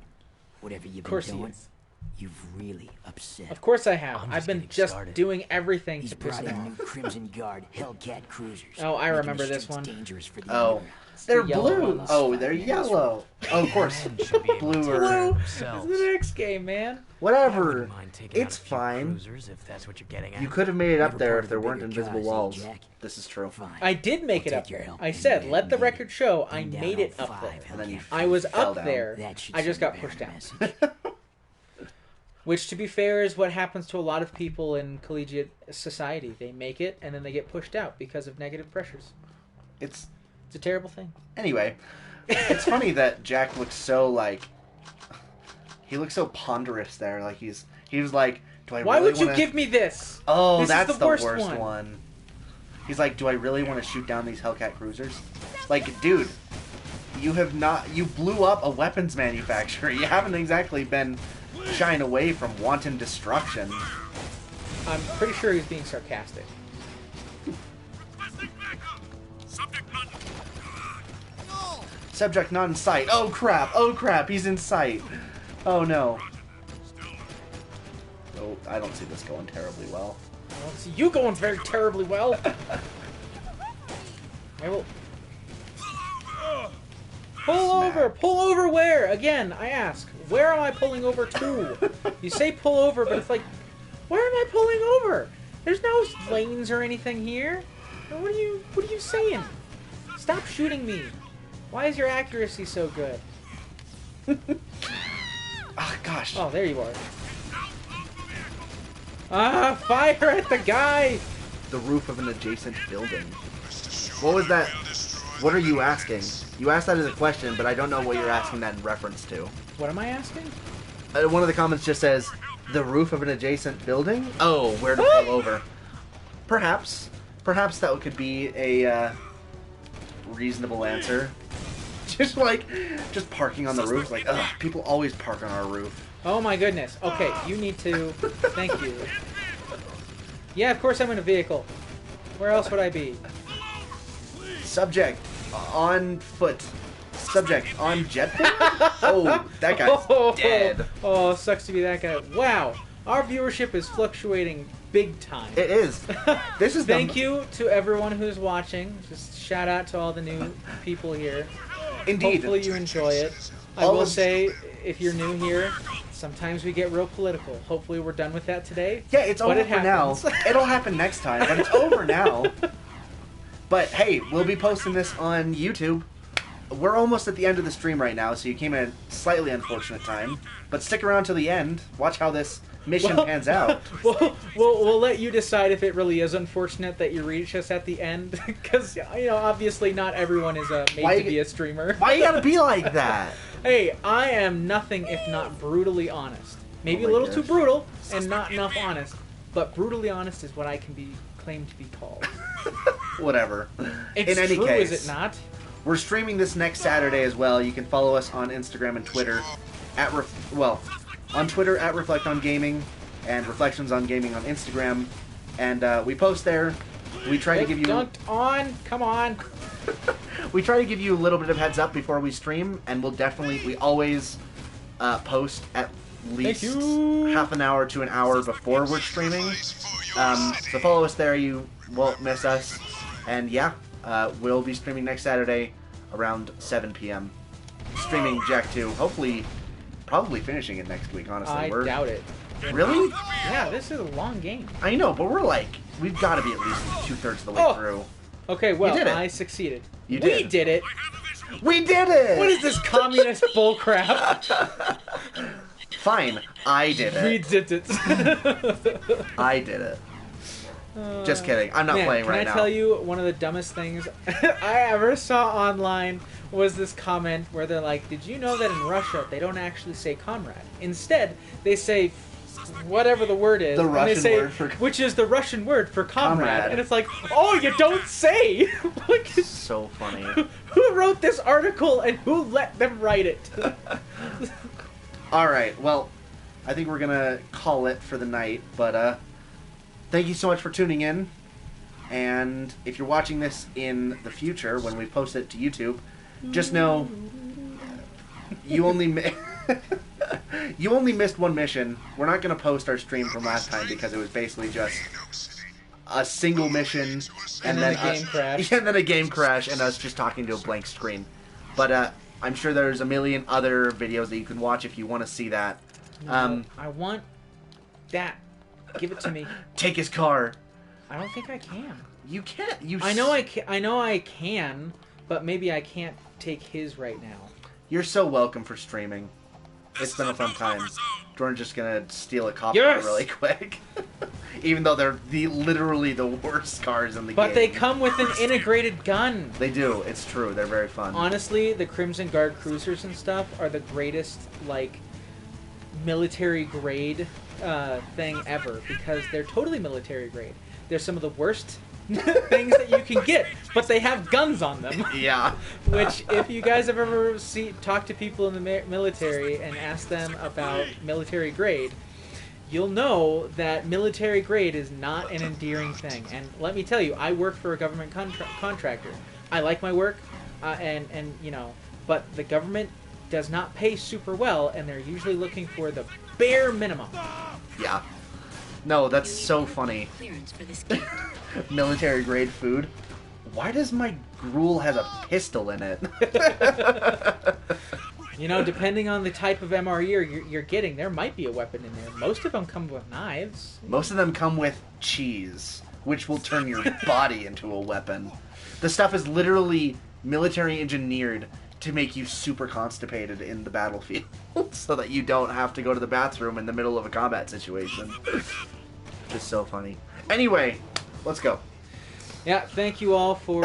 Speaker 5: Whatever you've
Speaker 1: Of
Speaker 5: been
Speaker 1: course he
Speaker 5: doing,
Speaker 1: is.
Speaker 5: you've really upset.
Speaker 1: Of course I have.
Speaker 5: I'm
Speaker 1: I've been
Speaker 5: getting
Speaker 1: just
Speaker 5: started.
Speaker 1: doing everything
Speaker 5: He's
Speaker 1: to piss
Speaker 5: brought
Speaker 1: him
Speaker 5: in
Speaker 1: off.
Speaker 5: new Crimson Guard Hellcat cruisers.
Speaker 1: Oh, I
Speaker 5: making
Speaker 1: remember
Speaker 5: the
Speaker 1: this
Speaker 5: streets
Speaker 1: one.
Speaker 5: dangerous for the
Speaker 2: Oh.
Speaker 5: underground.
Speaker 2: They're
Speaker 1: the yellow
Speaker 2: blue.
Speaker 1: ones.
Speaker 2: Oh, they're yellow. Oh, of course.
Speaker 5: Men should be able
Speaker 2: Blue
Speaker 5: to
Speaker 2: or...
Speaker 1: Blue is
Speaker 5: themselves.
Speaker 1: the next game, man.
Speaker 5: I
Speaker 2: Whatever.
Speaker 5: wouldn't mind taking
Speaker 2: It's
Speaker 5: out a few
Speaker 2: fine.
Speaker 5: cruisers, if that's what you're getting at.
Speaker 2: You could have made it up
Speaker 5: Never
Speaker 2: there
Speaker 5: part
Speaker 2: if
Speaker 5: of
Speaker 2: there
Speaker 5: the
Speaker 2: weren't
Speaker 5: bigger
Speaker 2: invisible
Speaker 5: guys, eh,
Speaker 2: walls.
Speaker 5: Jack?
Speaker 2: This is true.
Speaker 5: Fine.
Speaker 1: I did make
Speaker 5: I'll
Speaker 1: it up
Speaker 5: take your
Speaker 1: there.
Speaker 5: help.
Speaker 1: I said,
Speaker 5: You
Speaker 1: let the
Speaker 5: made
Speaker 1: record show I
Speaker 5: Bring down
Speaker 1: made it
Speaker 5: all
Speaker 1: up
Speaker 5: 5
Speaker 1: there.
Speaker 2: And then you
Speaker 5: Hellcat
Speaker 1: I was
Speaker 2: fell
Speaker 1: up
Speaker 2: down.
Speaker 1: there.
Speaker 5: That should
Speaker 1: I just
Speaker 5: send
Speaker 1: got
Speaker 5: the
Speaker 1: pushed
Speaker 5: Baron
Speaker 1: down.
Speaker 5: a message.
Speaker 1: Which, to be fair, is what happens to a lot of people in collegiate society. They make it, and then they get pushed out because of negative pressures.
Speaker 2: It's...
Speaker 1: It's a terrible thing.
Speaker 2: Anyway. It's funny that Jack looks so, like... He looks so ponderous there. Like, he was like, do I
Speaker 1: Why
Speaker 2: really
Speaker 1: would you
Speaker 2: wanna...
Speaker 1: give me this?
Speaker 2: Oh,
Speaker 1: This is
Speaker 2: that's
Speaker 1: the worst
Speaker 2: worst
Speaker 1: one.
Speaker 2: one. He's like, do I really want to shoot down these Hellcat cruisers? Like, dude, you blew up a weapons manufacturer. You haven't exactly been shying away from wanton destruction.
Speaker 1: I'm pretty sure he's being sarcastic.
Speaker 2: Subject not in sight. Oh crap, he's in sight. Oh no. Oh, I don't see this going terribly well.
Speaker 1: I don't see you going very terribly well. I will... Pull
Speaker 2: Smack.
Speaker 1: over! Pull over where? Again, I ask. Where am I pulling over to? You say pull over, but it's like, where am I pulling over? There's no lanes or anything here. What are you saying? Stop shooting me. Why is your accuracy so good?
Speaker 2: Ah, gosh.
Speaker 1: Oh, there you are. Ah, fire at the guy!
Speaker 2: The roof of an adjacent building. What was that? What are you asking? You asked that as a question, but I don't know what you're asking that in reference to.
Speaker 1: What am I asking?
Speaker 2: One of the comments just says, the roof of an adjacent building? Oh, where to pull over. Perhaps. Perhaps that could be a reasonable answer. Just parking on the roof. Like, ugh, people always park on our roof.
Speaker 1: Oh my goodness. Okay, you need to... Thank you. Yeah, of course I'm in a vehicle. Where else would I be?
Speaker 2: Subject on foot. Subject on jetpack? Oh, that guy's dead.
Speaker 1: Oh, sucks to be that guy. Wow, our viewership is fluctuating big time.
Speaker 2: It is. This is
Speaker 1: Thank you to everyone who's watching. Just shout out to all the new people here.
Speaker 2: Indeed.
Speaker 1: Hopefully you enjoy it. I
Speaker 2: All
Speaker 1: will
Speaker 2: of-
Speaker 1: say, if you're new here, sometimes we get real political. Hopefully we're done with that today.
Speaker 2: Yeah, it's
Speaker 1: but
Speaker 2: over
Speaker 1: it
Speaker 2: for now.
Speaker 1: happens.
Speaker 2: It'll happen next time, but it's over now. But hey, we'll be posting this on YouTube. We're almost at the end of the stream right now, so you came at a slightly unfortunate time. But stick around till the end. Watch how this mission pans out.
Speaker 1: We'll let you decide if it really is unfortunate that you reach us at the end, because obviously not everyone is made to be a streamer.
Speaker 2: Why you gotta be like that?
Speaker 1: Hey, I am nothing if not brutally honest. Maybe
Speaker 2: Oh
Speaker 1: a
Speaker 2: my
Speaker 1: little too
Speaker 2: gosh.
Speaker 1: brutal and not enough honest. But brutally honest is what I can be claimed to be called.
Speaker 2: Whatever.
Speaker 1: It's
Speaker 2: In any
Speaker 1: true,
Speaker 2: case,
Speaker 1: is it not?
Speaker 2: we're streaming this next Saturday as well. You can follow us on Instagram and Twitter on Twitter at reflectiongaming and reflectionsongaming on Instagram. And we post there. We try to give you
Speaker 1: Dunked on. Come on.
Speaker 2: we try to give you a little bit of heads up before we stream, and we always post at least half an hour to an hour before we're streaming. So follow us there. You won't miss us. And yeah, we'll be streaming next Saturday around 7 p.m. Streaming Jack 2. Hopefully, probably finishing it next week, honestly.
Speaker 1: I doubt it.
Speaker 2: Really?
Speaker 1: Yeah, this is a long game.
Speaker 2: I know, but we've got to be at least 2/3 of the way through.
Speaker 1: Okay, well,
Speaker 2: You did it.
Speaker 1: I succeeded.
Speaker 2: You
Speaker 1: We
Speaker 2: did.
Speaker 1: did it.
Speaker 2: We did it!
Speaker 1: What is this communist bullcrap?
Speaker 2: Fine, I did
Speaker 1: We
Speaker 2: it.
Speaker 1: did it.
Speaker 2: I did it. Just kidding. I'm not
Speaker 1: Man,
Speaker 2: playing right
Speaker 1: Can
Speaker 2: now.
Speaker 1: I tell you one of the dumbest things I ever saw online was this comment where they're like, did you know that in Russia they don't actually say comrade? Instead, they say whatever the word is.
Speaker 2: The
Speaker 1: and
Speaker 2: Russian
Speaker 1: they say,
Speaker 2: word for-
Speaker 1: which is the Russian word for comrade.
Speaker 2: Comrade.
Speaker 1: And it's like, oh, you don't say! Like,
Speaker 2: So funny.
Speaker 1: who wrote this article and who let them write it?
Speaker 2: All right. Well, I think we're gonna call it for the night. But thank you so much for tuning in. And if you're watching this in the future when we post it to YouTube, just know you only you only missed one mission. We're not gonna post our stream from last time because it was basically just a single mission
Speaker 1: And then a game crash.
Speaker 2: and then a game crash and us just talking to a blank screen. But I'm sure there's a million other videos that you can watch if you want to see that.
Speaker 1: I want that. Give it to me.
Speaker 2: Take his car.
Speaker 1: I don't think I can.
Speaker 2: You can't.
Speaker 1: I know I can, but maybe I can't take his right now.
Speaker 2: You're so welcome for streaming. It's been a fun time. Jordan's just gonna steal a cop car
Speaker 1: Yes!
Speaker 2: really quick. Even though they're literally the worst cars in the game.
Speaker 1: But they come with an integrated gun.
Speaker 2: They do. It's true. They're very fun.
Speaker 1: Honestly, the Crimson Guard cruisers and stuff are the greatest, like, military grade thing ever because they're totally military grade. They're some of the worst things that you can get, but they have guns on them.
Speaker 2: Yeah.
Speaker 1: Which, if you guys have ever talked to people in the military and asked them about military grade, you'll know that military grade is not an endearing thing. And let me tell you, I work for a government contractor. I like my work, and you know, but the government does not pay super well, and they're usually looking for the bare minimum.
Speaker 2: Yeah. No, that's so funny.
Speaker 7: Clearance for this gate.
Speaker 2: Military grade food. Why does my gruel have a pistol in it?
Speaker 1: You know, depending on the type of MRE you're getting, there might be a weapon in there. Most of them come with knives.
Speaker 2: Most of them come with cheese, which will turn your body into a weapon. The stuff is literally military engineered to make you super constipated in the battlefield so that you don't have to go to the bathroom in the middle of a combat situation. Just so funny. Anyway, let's go.
Speaker 1: Yeah, thank you all for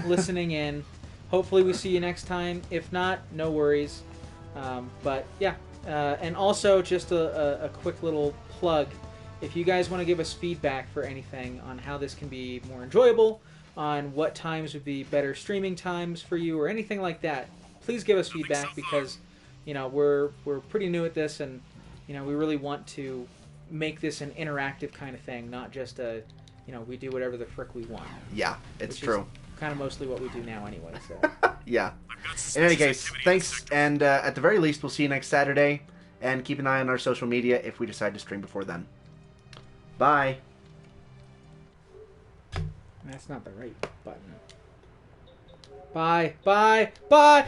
Speaker 1: listening in. Hopefully we see you next time. If not, no worries. But yeah, and also just a quick little plug. If you guys want to give us feedback for anything on how this can be more enjoyable, on what times would be better streaming times for you or anything like that, please give us feedback because, you know, we're pretty new at this and, you know, we really want to make this an interactive kind of thing, not just a, you know, we do whatever the frick we want.
Speaker 2: Yeah, it's
Speaker 1: Which
Speaker 2: true.
Speaker 1: is kind of mostly what we do now anyway, so.
Speaker 2: Yeah. In any case, thanks, and at the very least, we'll see you next Saturday, and keep an eye on our social media if we decide to stream before then. Bye.
Speaker 1: That's not the right button. Bye. Bye. Bye.